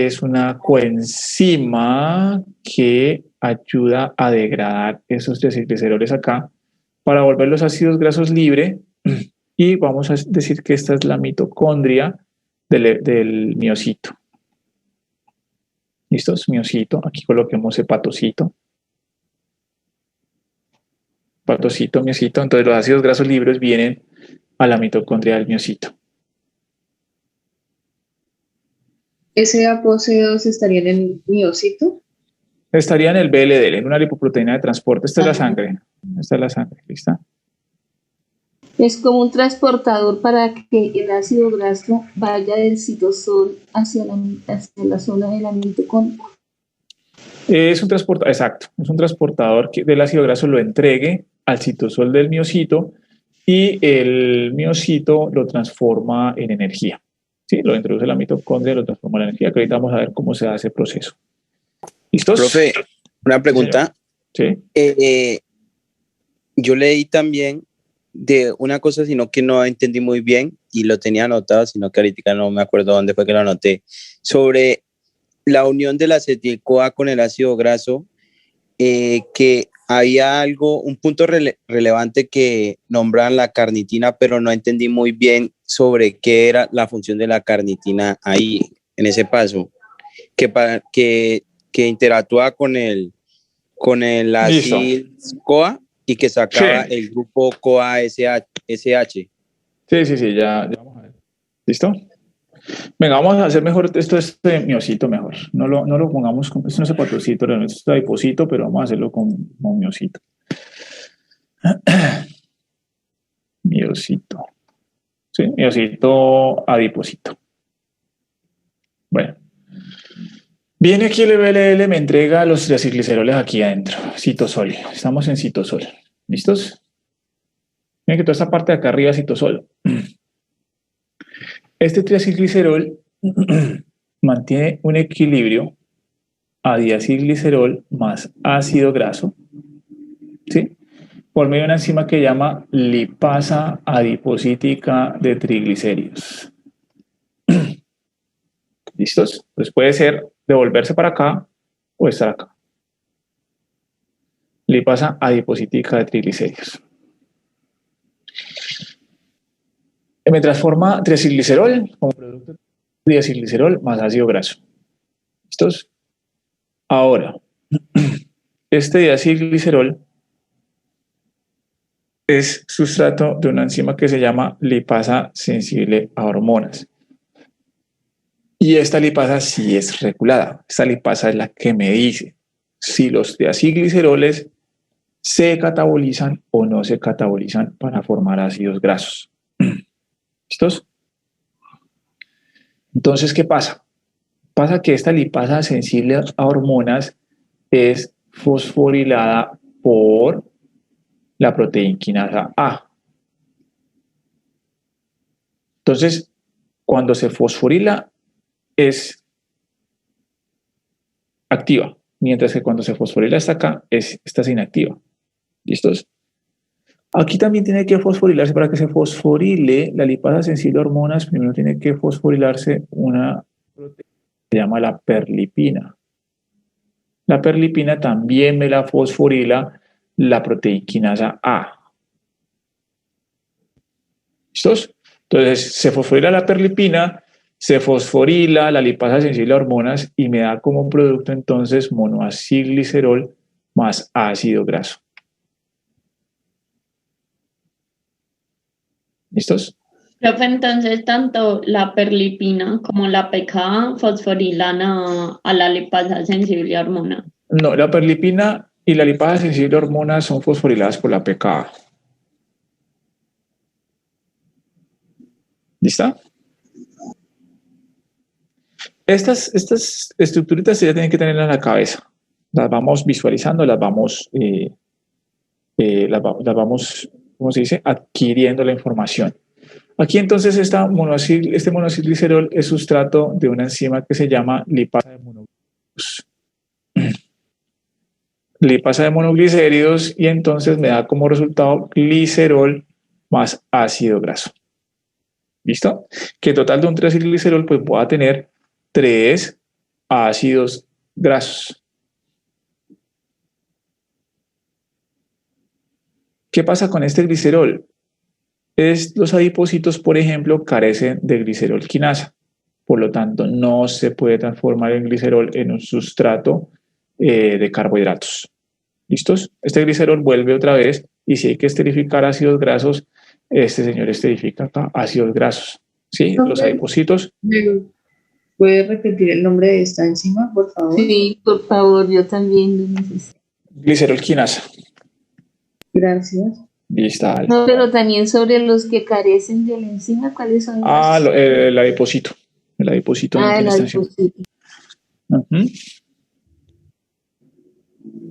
es una coenzima que ayuda a degradar esos triacilgliceroles acá para volver los ácidos grasos libre, y vamos a decir que esta es la mitocondria del miocito. ¿Listos? Miocito, aquí coloquemos hepatocito. Hepatocito, miocito, entonces los ácidos grasos libres vienen a la mitocondria del miocito. ¿Ese ApoC2 estaría en el miocito? Estaría en el VLDL, en una lipoproteína de transporte. Esta es la sangre. Esta es la sangre, ¿lista? Es como un transportador para que el ácido graso vaya del citosol hacia la zona de la mitocondria. Es un transportador, exacto. Es un transportador que del ácido graso lo entregue al citosol del miocito y el miocito lo transforma en energía. ¿Sí? Lo introduce la mitocondria y lo transforma en energía, que ahorita vamos a ver cómo se hace ese proceso. ¿Listos? Profe, una pregunta. Sí. Yo leí también de una cosa, sino que no entendí muy bien y lo tenía anotado, sino que ahorita no me acuerdo dónde fue que lo anoté, sobre la unión de la acetil-CoA con el ácido graso, que había un punto relevante que nombraban la carnitina, pero no entendí muy bien sobre qué era la función de la carnitina ahí, en ese paso, que interactúa con el ácido-CoA y que sacaba el grupo CoA-SH. Sí, ya vamos a ver. ¿Listo? Venga, vamos a hacer mejor esto es miocito mejor. No lo pongamos con, esto no es hepatocito, esto es adipocito, pero vamos a hacerlo con miocito. Miocito. Sí, miocito adipocito. Bueno. Viene aquí el BLL, me entrega los triacilgliceroles aquí adentro. Citosol. Estamos en citosol. ¿Listos? Miren que toda esta parte de acá arriba es citosol. Este triacilglicerol mantiene un equilibrio a diacilglicerol más ácido graso, ¿sí? Por medio de una enzima que llama lipasa adiposítica de triglicéridos. ¿Listos? Pues puede ser devolverse para acá o estar acá. Lipasa adiposítica de triglicéridos. Me transforma triacilglicerol como producto de diacilglicerol más ácido graso. ¿Listos? Ahora, este diacilglicerol es sustrato de una enzima que se llama lipasa sensible a hormonas. Y esta lipasa sí es regulada. Esta lipasa es la que me dice si los diacilgliceroles se catabolizan o no se catabolizan para formar ácidos grasos. ¿Listos? Entonces, ¿qué pasa? Pasa que esta lipasa sensible a hormonas es fosforilada por la proteinquinasa A. Entonces, cuando se fosforila es activa, mientras que cuando se fosforila hasta acá, esta es inactiva. ¿Listos? Aquí también tiene que fosforilarse. Para que se fosforile la lipasa sensible a hormonas, primero tiene que fosforilarse una proteína que se llama la perlipina. La perlipina también me la fosforila la proteinquinasa A. ¿Listos? Entonces se fosforila la perlipina, se fosforila la lipasa sensible a hormonas y me da como producto entonces monoacilglicerol más ácido graso. ¿Listos? Profe, entonces tanto la perlipina como la PKA fosforilan a la lipasa sensible a hormona. No, la perlipina y la lipasa sensible a hormonas son fosforiladas por la PKA. ¿Lista? Estas estructuritas ya tienen que tenerlas en la cabeza. Las vamos visualizando, las vamos, ¿cómo se dice? Adquiriendo la información. Aquí entonces este monoacilglicerol es sustrato de una enzima que se llama lipasa de monoglicéridos. Lipasa de monoglicéridos y entonces me da como resultado glicerol más ácido graso. ¿Listo? Que total de un triacilglicerol pues voy a tener 3 ácidos grasos. ¿Qué pasa con este glicerol? Los adipocitos, por ejemplo, carecen de glicerol quinasa. Por lo tanto, no se puede transformar el glicerol en un sustrato de carbohidratos. ¿Listos? Este glicerol vuelve otra vez y si hay que esterificar ácidos grasos, este señor esterifica acá ácidos grasos. ¿Sí? Los adipocitos. ¿Puede repetir el nombre de esta enzima, por favor? Sí, por favor, yo también lo necesito. Glicerol quinasa. Gracias. Listo. No, pero también sobre los que carecen de la enzima, ¿cuáles son? El adipocito. El adipocito. El adipocito.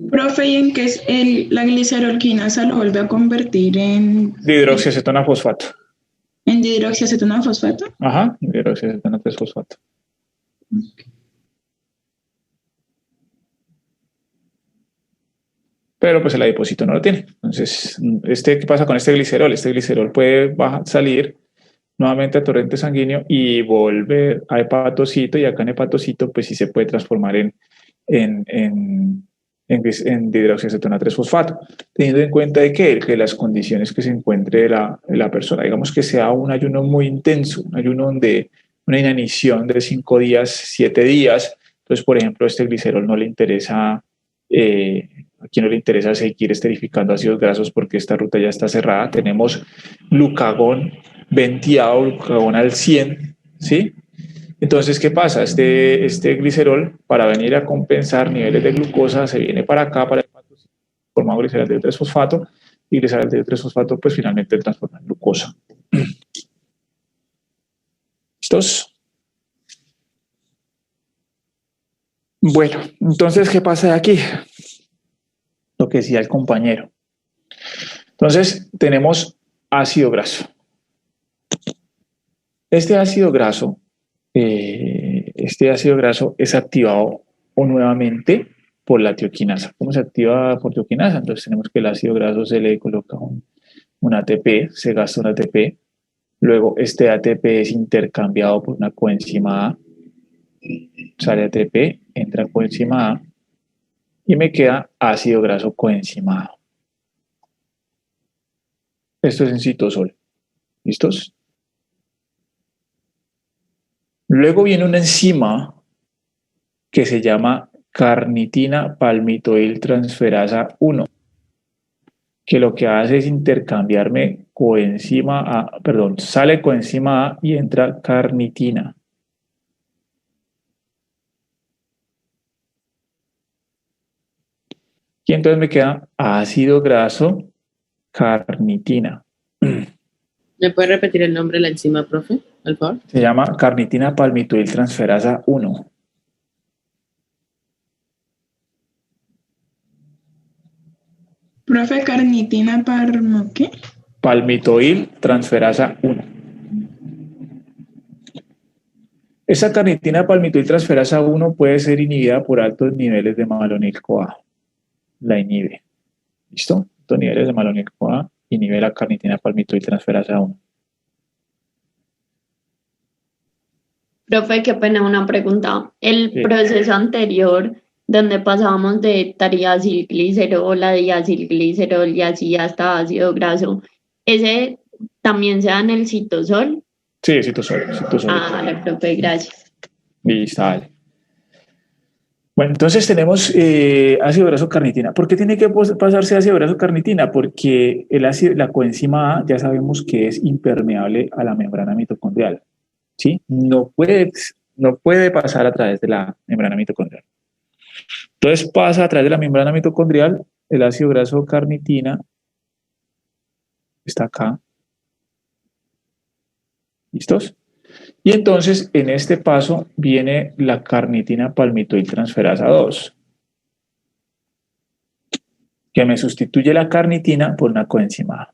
Profe, ¿y en qué es la glicerolquinasa lo vuelve a convertir en dihidroxiacetona fosfato? ¿En dihidroxiacetona fosfato? Ajá, dihidroxiacetona fosfato. Okay. Pero pues el adipocito no lo tiene. Entonces, ¿qué pasa con este glicerol? Este glicerol puede salir nuevamente a torrente sanguíneo y volver a hepatocito, y acá en hepatocito pues sí se puede transformar en dihidroxiacetona 3-fosfato, teniendo en cuenta de que las condiciones que se encuentre la persona, digamos que sea un ayuno muy intenso, un ayuno donde una inanición de 5 días, 7 días, entonces por ejemplo este glicerol no le interesa, a quien no le interesa seguir esterificando ácidos grasos porque esta ruta ya está cerrada, tenemos glucagón venteado, glucagón al 100, ¿sí? Entonces, ¿qué pasa? Este glicerol, para venir a compensar niveles de glucosa, se viene para acá, para el hepatocito, formando glicerol de 3-fosfato, y glicerol de 3-fosfato, pues finalmente transforma en glucosa. ¿Listos? Bueno, entonces, ¿qué pasa de aquí? Lo que decía el compañero. Entonces, tenemos ácido graso. Este ácido graso es activado nuevamente por la tioquinasa. ¿Cómo se activa por tioquinasa? Entonces tenemos que el ácido graso se le coloca un ATP, se gasta un ATP, luego este ATP es intercambiado por una coenzima A, sale ATP, entra coenzima A y me queda ácido graso coenzima A. Esto es en citosol. ¿Listos? Luego viene una enzima que se llama carnitina palmitoiltransferasa 1, que lo que hace es intercambiarme sale coenzima A y entra carnitina. Y entonces me queda ácido graso carnitina. ¿Me puede repetir el nombre de la enzima, profe, por favor? Se llama carnitina palmitoiltransferasa 1. Profe, carnitina ¿qué? Palmitoiltransferasa 1. Esa carnitina palmitoiltransferasa 1 puede ser inhibida por altos niveles de malonil-CoA. La inhibe. ¿Listo? Altos niveles de malonil-CoA inhibe la carnitina palmitoiltransferasa 1. Profe, qué pena una pregunta. El proceso anterior, donde pasábamos de triacilglicerol a diacilglicerol y así hasta ácido graso, ¿ese también se da en el citosol? Sí, citosol. Vale, profe, gracias. Listo, vale. Bueno, entonces tenemos ácido graso carnitina. ¿Por qué tiene que pasarse ácido graso carnitina? Porque la coenzima A ya sabemos que es impermeable a la membrana mitocondrial. ¿Sí? No puede pasar a través de la membrana mitocondrial. Entonces pasa a través de la membrana mitocondrial, el ácido graso carnitina está acá. ¿Listos? Y entonces en este paso viene la carnitina palmitoiltransferasa 2, que me sustituye la carnitina por una coenzima A.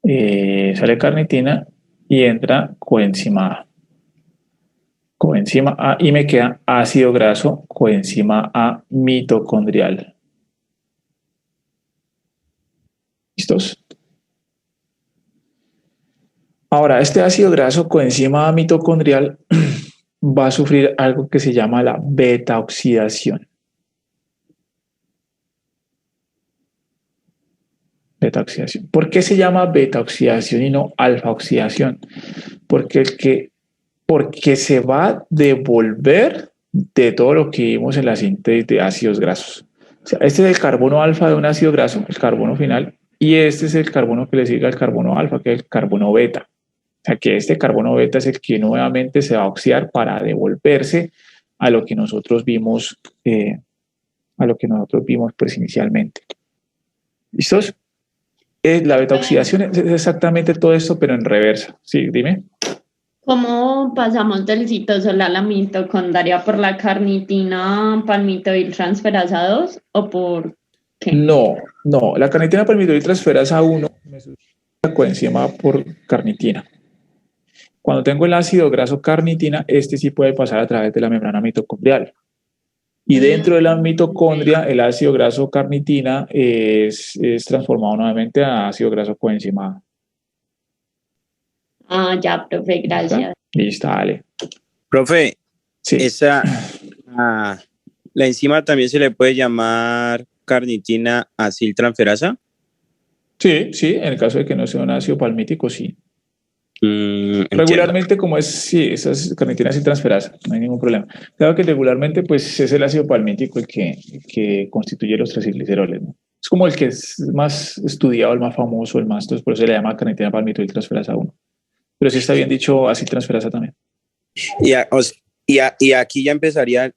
Sale carnitina y entra coenzima A y me queda ácido graso coenzima A mitocondrial. ¿Listos? Ahora, este ácido graso coenzima A mitocondrial va a sufrir algo que se llama la beta-oxidación. Beta-oxidación. ¿Por qué se llama beta-oxidación y no alfa-oxidación? Porque se va a devolver de todo lo que vimos en la síntesis de ácidos grasos. O sea, este es el carbono alfa de un ácido graso, el carbono final, y este es el carbono que le sigue al carbono alfa, que es el carbono beta. O sea, que este carbono beta es el que nuevamente se va a oxidar para devolverse a lo que nosotros vimos, pues inicialmente. ¿Listos? La beta-oxidación es exactamente todo esto, pero en reversa. Sí, dime. ¿Cómo pasamos del citosol a la mitocondria? ¿Por la carnitina palmitoiltransferasa 2 o por qué? No, la carnitina palmitoiltransferasa 1 me sustituye la coenzima por carnitina. Cuando tengo el ácido graso carnitina, este sí puede pasar a través de la membrana mitocondrial. Y dentro de la mitocondria, el ácido graso carnitina es transformado nuevamente a ácido graso coenzima A. Ah, ya, profe, gracias. Listo, dale. Profe, Sí. la enzima también se le puede llamar carnitina aciltransferasa. Sí, en el caso de que no sea un ácido palmítico, sí. Entiendo. Regularmente, como es, sí, esa es carnitina aciltransferasa, no hay ningún problema. Claro que regularmente, pues, es el ácido palmítico el que constituye los triacilgliceroles, ¿no? Es como el que es más estudiado, el más famoso, el más, entonces por eso se le llama carnitina palmitoiltransferasa 1. Pero sí está bien dicho aciltransferasa también. Y aquí ya empezaría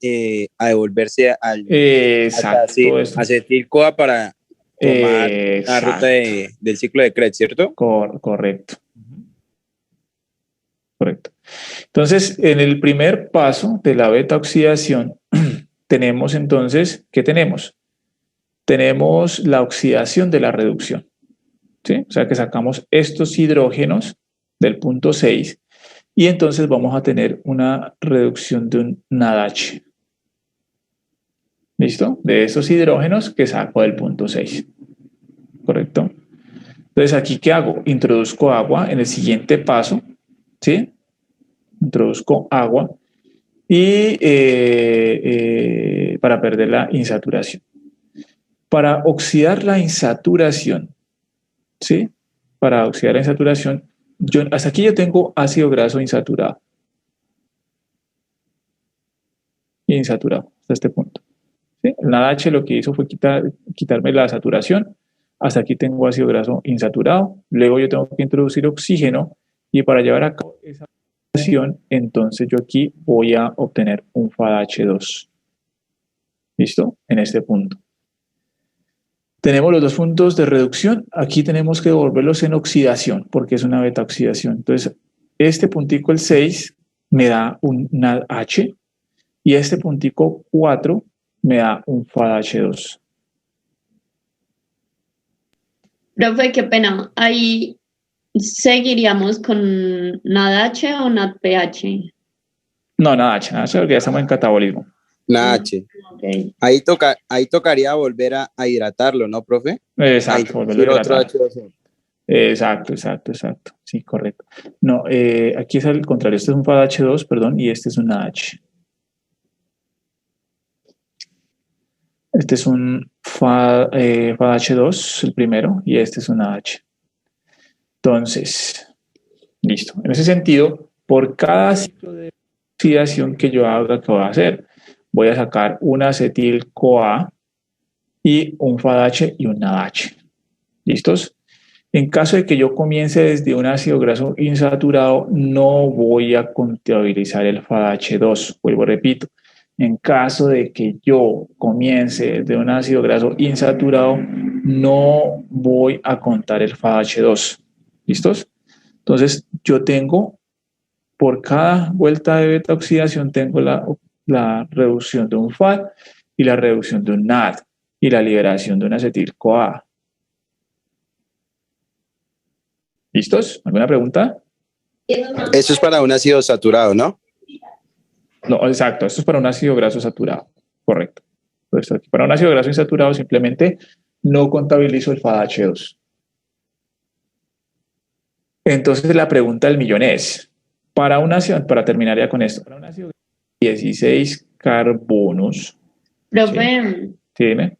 a devolverse al Exacto, acetil-CoA para tomar la ruta del ciclo de Krebs, ¿cierto? Correcto. Entonces, en el primer paso de la beta oxidación, tenemos entonces, ¿qué tenemos? Tenemos la oxidación de la reducción, ¿sí? O sea que sacamos estos hidrógenos del punto 6 y entonces vamos a tener una reducción de un NADH. ¿Listo? De esos hidrógenos que saco del punto 6. ¿Correcto? Entonces, ¿aquí qué hago? Introduzco agua en el siguiente paso, ¿sí? Introduzco agua y para perder la insaturación. Para oxidar la insaturación, ¿sí? Para oxidar la insaturación, hasta aquí yo tengo ácido graso insaturado. Insaturado, hasta este punto. ¿Sí? El NADH lo que hizo fue quitarme la saturación. Hasta aquí tengo ácido graso insaturado. Luego yo tengo que introducir oxígeno y para llevar a cabo esa reacción, entonces yo aquí voy a obtener un FADH2. ¿Listo? En este punto. Tenemos los dos puntos de reducción. Aquí tenemos que devolverlos en oxidación porque es una beta oxidación. Entonces, este puntico, el 6, me da un NADH y este puntico 4 me da un FADH2. Profe, qué pena. Ahí seguiríamos con NADH o NADPH. No, NADH porque ya estamos en catabolismo. NADH. Okay. Ahí tocaría volver a hidratarlo, ¿no, profe? Exacto, volverlo a hidratar. Exacto. Sí, correcto. No, aquí es al contrario. Este es un FADH2, perdón, y este es un NADH. Este es un FADH2, el primero, y este es un NADH. Entonces, listo. En ese sentido, por cada ciclo de oxidación que yo haga, ¿qué voy a hacer? Voy a sacar un acetil-CoA y un FADH y un NADH. ¿Listos? En caso de que yo comience desde un ácido graso insaturado, no voy a contabilizar el FADH2. Vuelvo, repito. En caso de que yo comience desde un ácido graso insaturado, no voy a contar el FADH2. ¿Listos? Entonces, yo tengo, por cada vuelta de beta oxidación, tengo la reducción de un FAD y la reducción de un NAD y la liberación de un acetil-CoA. ¿Listos? ¿Alguna pregunta? Eso es para un ácido saturado, ¿no? No, exacto. Esto es para un ácido graso saturado. Correcto. Entonces, aquí para un ácido graso insaturado simplemente no contabilizo el FADH2. Entonces, la pregunta del millón es, para terminar ya con esto, para un ácido 16 carbonos. Profe, ¿sí? Dime.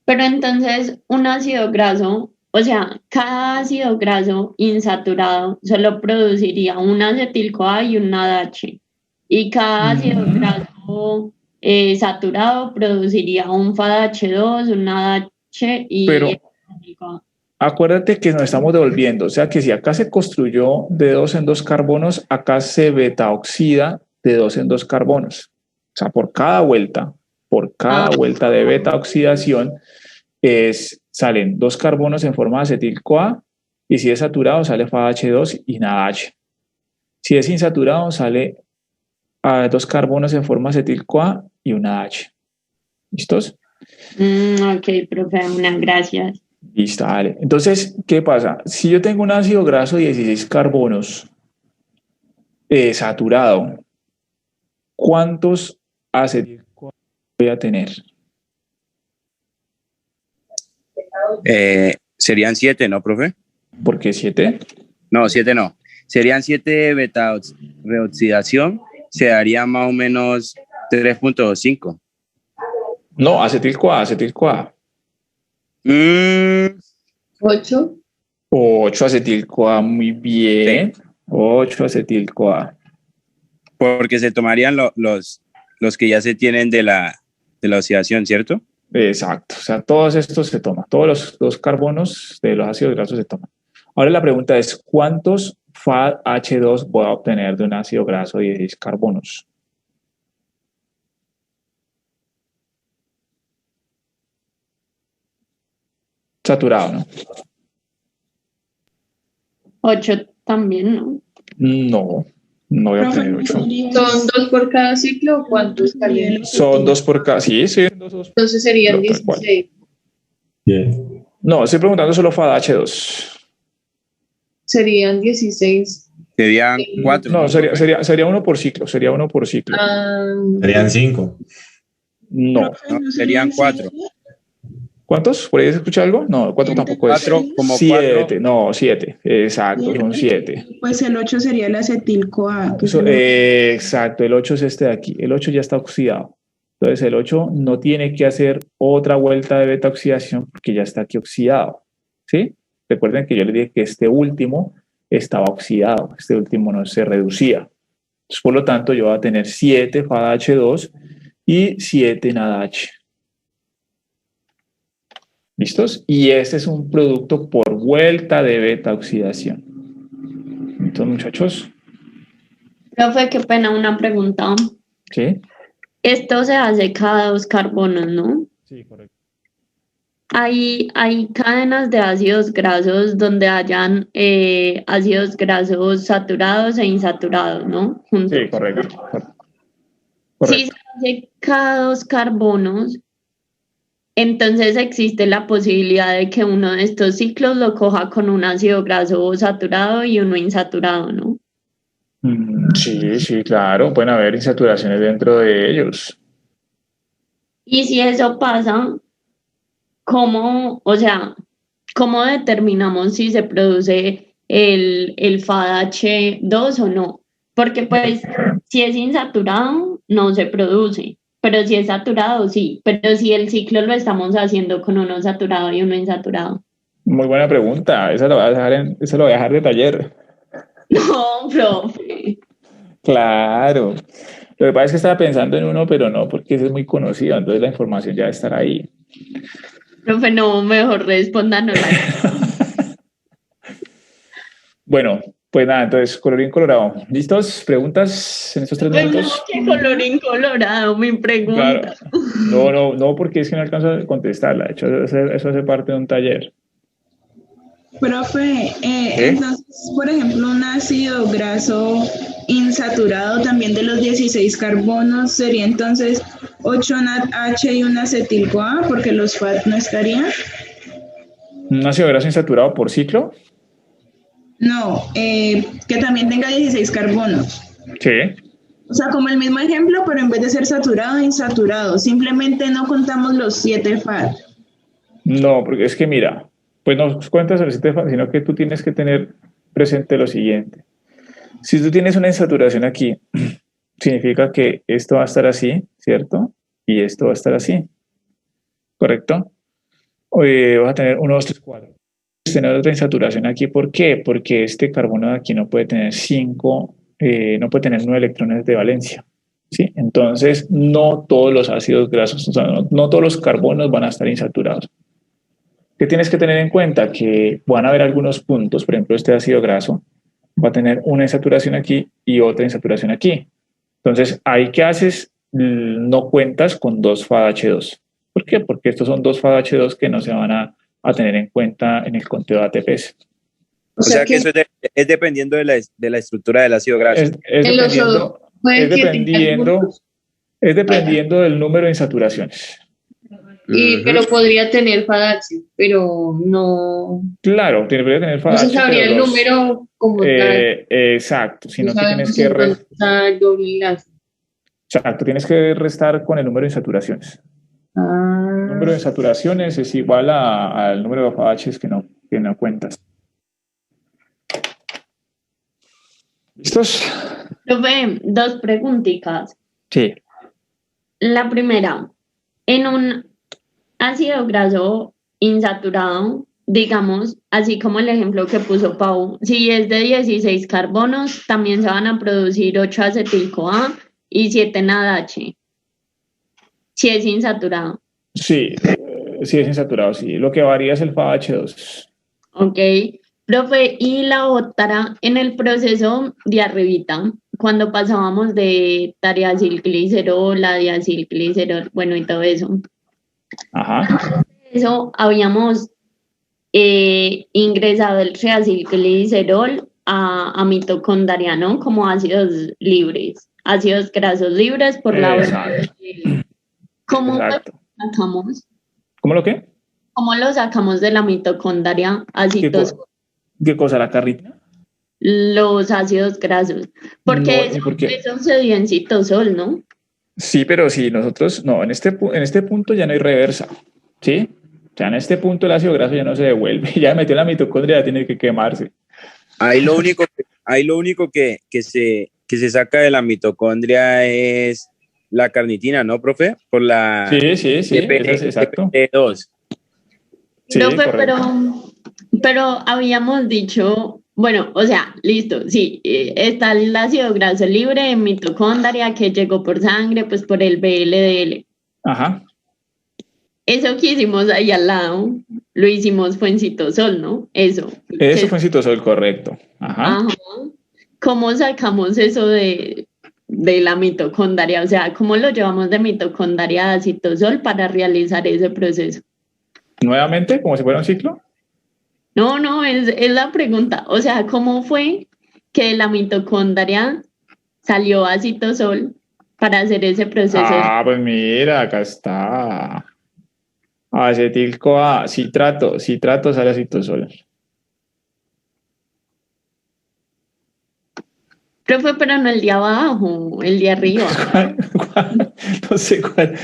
Pero entonces un ácido graso, o sea, cada ácido graso insaturado solo produciría un acetil-CoA y un NADH. Y cada ácido graso saturado produciría un FADH2, un NADH y... Pero acuérdate que nos estamos devolviendo, o sea que si acá se construyó de 2 en 2 carbonos, acá se beta oxida de 2 en 2 carbonos. O sea, por cada vuelta de beta oxidación salen 2 carbonos en forma de acetil-CoA y si es saturado sale FADH2 y NADH. Si es insaturado sale 2 carbonos en forma de acetil-CoA y un NADH. ¿Listos? Ok, profe, unas gracias. Listo, dale. Entonces, ¿qué pasa? Si yo tengo un ácido graso de 16 carbonos saturado, ¿cuántos acetil-CoA voy a tener? Serían 7, ¿no, profe? ¿Por qué 7? No, 7 no. serían 7 de beta reoxidación, se daría más o menos 3.25. No, acetil-CoA, acetil-CoA. 8. 8 acetil-CoA, muy bien. Sí. 8 acetil-CoA. Porque se tomarían los que ya se tienen de la oxidación, ¿cierto? Exacto, o sea, todos estos se toman, todos los carbonos de los ácidos grasos se toman. Ahora la pregunta es, ¿cuántos FADH2 voy a obtener de un ácido graso de 16 carbonos? Saturado, ¿no? 8 también, ¿no? No voy a obtener 8. ¿Son 2 por cada ciclo o cuántos estarían? Son 2 por cada, sí. Entonces serían 16. No, estoy preguntando solo FADH2. Serían 16. Serían 4. No, sería 1 por ciclo, sería 1 por ciclo. Serían 5. No, serían 4. ¿Cuántos? ¿Por ahí se escucha algo? No, 4 tampoco es. 4 como 7, 4. no, 7. Exacto, son 7. Pues el 8 sería el acetil-CoA. Exacto, el 8 es este de aquí. El 8 ya está oxidado. Entonces el 8 no tiene que hacer otra vuelta de beta oxidación porque ya está aquí oxidado. ¿Sí? Recuerden que yo les dije que este último estaba oxidado. Este último no se reducía. Entonces, por lo tanto, yo voy a tener 7 FADH2 y 7 NADH. ¿Listos? Y este es un producto por vuelta de beta oxidación. Entonces, muchachos. Profe, qué pena, una pregunta. ¿Qué? Esto se hace cada 2 carbonos, ¿no? Sí, correcto. Hay cadenas de ácidos grasos donde hayan ácidos grasos saturados e insaturados, ¿no? Juntos. Sí, correcto. Si se hace cada 2 carbonos, entonces existe la posibilidad de que uno de estos ciclos lo coja con un ácido graso saturado y uno insaturado, ¿no? Sí, claro. Pueden haber insaturaciones dentro de ellos. Y si eso pasa, ¿cómo determinamos si se produce el FADH2 o no? Porque pues si es insaturado, no se produce. Pero si es saturado, sí. Pero si el ciclo lo estamos haciendo con uno saturado y uno insaturado. Muy buena pregunta. Esa lo voy a dejar de taller. No, profe. Claro. Lo que pasa es que estaba pensando en uno, pero no, porque ese es muy conocido. Entonces la información ya va a estar ahí. Profe, no, mejor respóndanos. Bueno, pues nada, entonces, colorín colorado. ¿Listos? ¿Preguntas en estos 3 minutos? ¿Qué colorín colorado? Mi pregunta. Claro. No, porque es que no alcanzo a contestarla. De hecho, eso hace parte de un taller. Profe, entonces, por ejemplo, un ácido graso insaturado también de los 16 carbonos sería entonces 8 NADH y un acetil-CoA, porque los FAD no estarían. ¿Un ácido graso insaturado por ciclo? No, que también tenga 16 carbonos. Sí. O sea, como el mismo ejemplo, pero en vez de ser saturado, insaturado. Simplemente no contamos los 7 FAD. No, porque es que mira, pues no cuentas los 7 FAD, sino que tú tienes que tener presente lo siguiente. Si tú tienes una insaturación aquí, significa que esto va a estar así, ¿cierto? Y esto va a estar así, ¿correcto? Vas a tener 1, 2, 3, 4. Tener otra insaturación aquí, ¿por qué? Porque este carbono de aquí no puede tener 9 electrones de valencia, ¿sí? Entonces, no todos los ácidos grasos, o sea, no todos los carbonos van a estar insaturados. ¿Qué tienes que tener en cuenta? Que van a haber algunos puntos, por ejemplo, este ácido graso va a tener una insaturación aquí y otra insaturación aquí. Entonces, ahí ¿qué haces? No cuentas con 2 FADH2. ¿Por qué? Porque estos son 2 FADH2 que no se van a tener en cuenta en el conteo de ATPs. O sea que eso es dependiendo de la estructura del ácido graso. Es dependiendo del número de insaturaciones. Pero podría tener FADH, pero no. Claro, podría tener FADH. No se sabría el número como tal. Exacto, sino que tienes que Exacto, tienes que restar con el número de insaturaciones. El número de saturaciones es igual al número de FADHs que no cuentas. ¿Listos? Profe, 2 preguntitas. Sí. La primera, en un ácido graso insaturado, digamos, así como el ejemplo que puso Pau, si es de 16 carbonos, también se van a producir 8 acetil-CoA y 7 NADH, si es insaturado. Sí, sí es insaturado, sí. Lo que varía es el FAH2. Ok. Profe, y la otra, en el proceso de arribita, cuando pasábamos de triacilglicerol a diacilglicerol, bueno, y todo eso. Ajá. Eso habíamos ingresado el triacilglicerol a mitocondria, ¿no? Como ácidos libres, ácidos grasos libres por la Exacto. ¿Cómo Exacto. lo sacamos? ¿Cómo lo qué? ¿Cómo lo sacamos de la mitocondria a citosol? ¿Qué cosa? ¿La carnitina? Los ácidos grasos. Porque No, eso se dio en citosol, ¿no? Sí, pero si nosotros, no, en este punto ya no hay reversa, ¿sí? O sea, en este punto el ácido graso ya no se devuelve, ya metió en la mitocondria, ya tiene que quemarse. Ahí lo único que se saca de la mitocondria es la carnitina, ¿no, profe? Por la Sí, exacto. DP2. Sí, profe, pero habíamos dicho, bueno, o sea, listo, sí, está el ácido graso libre en mitocondria que llegó por sangre, pues por el VLDL. Ajá. Eso que hicimos ahí al lado, lo hicimos fue en citosol, ¿no? Eso fue en citosol, correcto. Ajá. ¿Cómo sacamos eso de la mitocondria? O sea, ¿cómo lo llevamos de mitocondria a citosol para realizar ese proceso? ¿Nuevamente? ¿Como si fuera un ciclo? No, es la pregunta. O sea, ¿cómo fue que la mitocondria salió a citosol para hacer ese proceso? Ah, pues mira, acá está. Acetil-CoA, citrato sale a citosol. Profe, pero no el de abajo, el de arriba. No sé cuál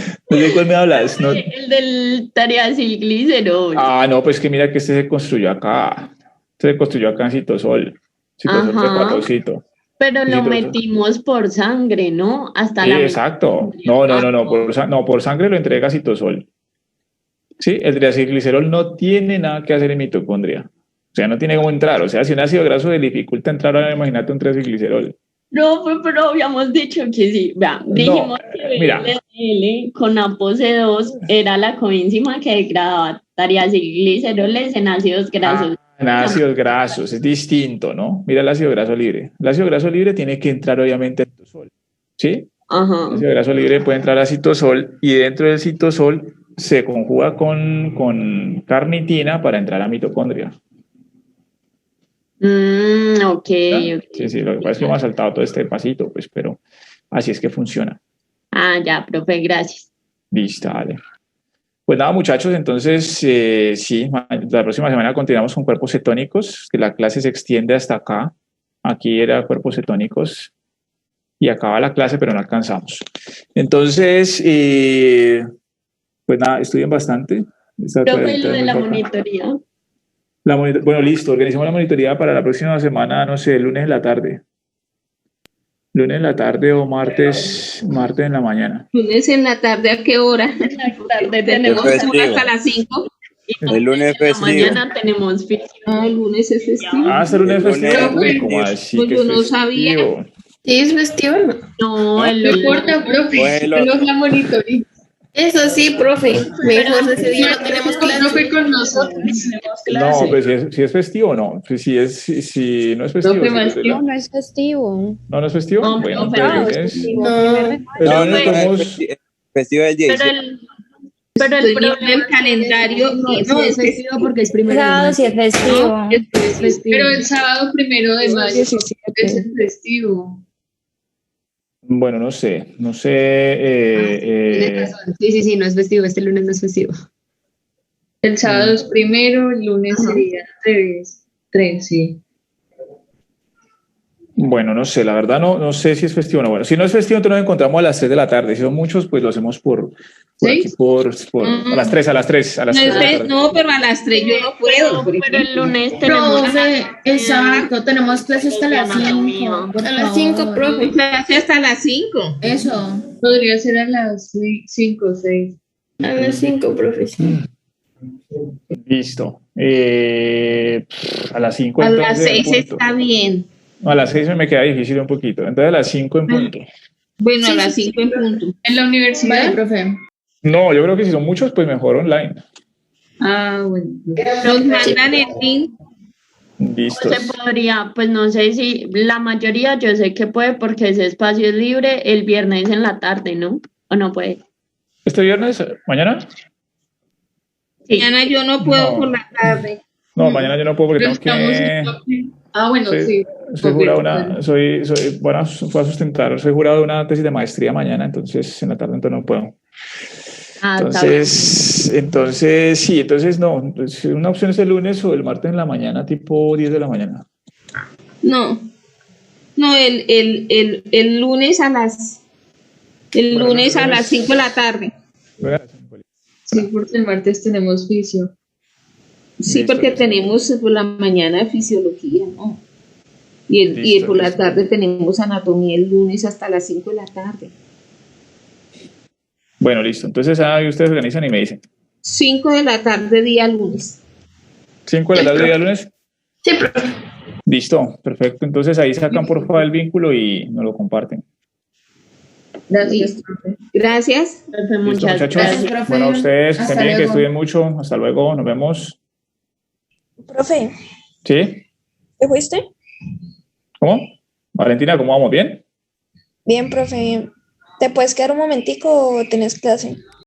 me hablas. No. El del triacilglicerol. Ah, no, pues que mira que este se construyó acá. Se construyó acá en citosol. Citosol C4. Pero lo metimos por sangre, ¿no? Hasta la exacto. No, por sangre lo entrega citosol. Sí, el triacilglicerol no tiene nada que hacer en mitocondria. O sea, no tiene cómo entrar. O sea, si un ácido graso le dificulta entrar, ahora imagínate un triacilglicerol. No, pero habíamos dicho que sí. Dijimos que VLDL con ApoC2 era la coenzima que degradaba triacilgliceroles en ácidos grasos. En ácidos grasos, es distinto, ¿no? Mira el ácido graso libre. El ácido graso libre tiene que entrar obviamente a citosol. ¿Sí? Ajá. El ácido graso libre puede entrar a citosol y dentro del citosol se conjuga con carnitina para entrar a mitocondria. Ok. Sí, lo que pasa es que hemos saltado todo este pasito, pues, pero así es que funciona. Ah, ya, profe, gracias. Listo, dale. Pues nada, muchachos, entonces, sí, la próxima semana continuamos con cuerpos cetónicos, que la clase se extiende hasta acá. Aquí era cuerpos cetónicos y acaba la clase, pero no alcanzamos. Entonces, pues nada, estudien bastante. Profe, lo de la monitoría. Bueno, listo, organizamos la monitoría para la próxima semana, no sé, lunes en la tarde. Lunes en la tarde o martes en la mañana. ¿Lunes en la tarde a qué hora? En la tarde tenemos hasta las 5. El lunes es festivo. Mañana tenemos festivo. Ah, el lunes es festivo. Ah, hasta el lunes es festivo. Uy, ¿cómo así? Pues yo no sabía. ¿Sí es festivo? No, no importa, profe. No la monitoría. Eso sí, profe. Mejor ese día no tenemos clase. Profe con nosotros. No, pues si es festivo o no. Si no es festivo. No es festivo. No es festivo. No, bueno, pero festivo. Festivo del 17. Pero el problema del calendario no es festivo porque es primero de mayo. Sí, es festivo. Es festivo. Pero el sábado 1 de mayo es el festivo. Bueno, no sé. Sí, no es festivo, este lunes no es festivo. El sábado es 1, el lunes sería 3, sí. Bueno, no sé, la verdad no sé si es festivo o no. Bueno, si no es festivo, entonces nos encontramos a las 3 de la tarde. Si son muchos, pues lo hacemos por aquí, a las 3. No, pero a las 3 yo no puedo. Pero el lunes tenemos... Profe, exacto, tenemos clase hasta las 5. A las 5, profe. Clase hasta las 5. Eso. Podría ser a las 5 o 6. A las 5, profe. Listo. A las 5. A las 6 está bien. No, a las 6 me queda difícil un poquito. Entonces a las 5 en punto. Bueno, a las 5 en punto. ¿En la universidad? Vale, profe. No, yo creo que si son muchos, pues mejor online. Bueno. Nos mandan el link. Listo. Se podría, pues no sé si la mayoría, yo sé que puede porque ese espacio es libre el viernes en la tarde, ¿no? ¿O no puede? ¿Este viernes? ¿Mañana? Sí. Mañana yo no puedo por la tarde. No, mañana yo no puedo porque tengo que... Bueno, sí. Soy jurado fue a sustentar, soy jurado de una tesis de maestría mañana, entonces en la tarde entonces no puedo. Entonces no, una opción es el lunes o el martes en la mañana, tipo 10 de la mañana. No, el lunes a las 5 de la tarde. Sí, porque el martes tenemos fisio. Sí, listo, porque tenemos por la mañana fisiología, ¿no? Y por la tarde tenemos anatomía el lunes hasta las 5 de la tarde. Bueno, listo. Entonces, ustedes organizan y me dicen. 5 de la tarde día lunes. 5 de la tarde día lunes. Sí, profe. Listo, perfecto. Entonces ahí sacan por favor el vínculo y nos lo comparten. Gracias, profe. Gracias. Listo, muchachos. Gracias, profe. Bueno, ustedes también que estudien mucho. Hasta luego, nos vemos. Profe. ¿Sí? ¿Te fuiste? ¿Cómo? Valentina, ¿cómo vamos? ¿Bien? Bien, profe. ¿Te puedes quedar un momentico o tenés clase?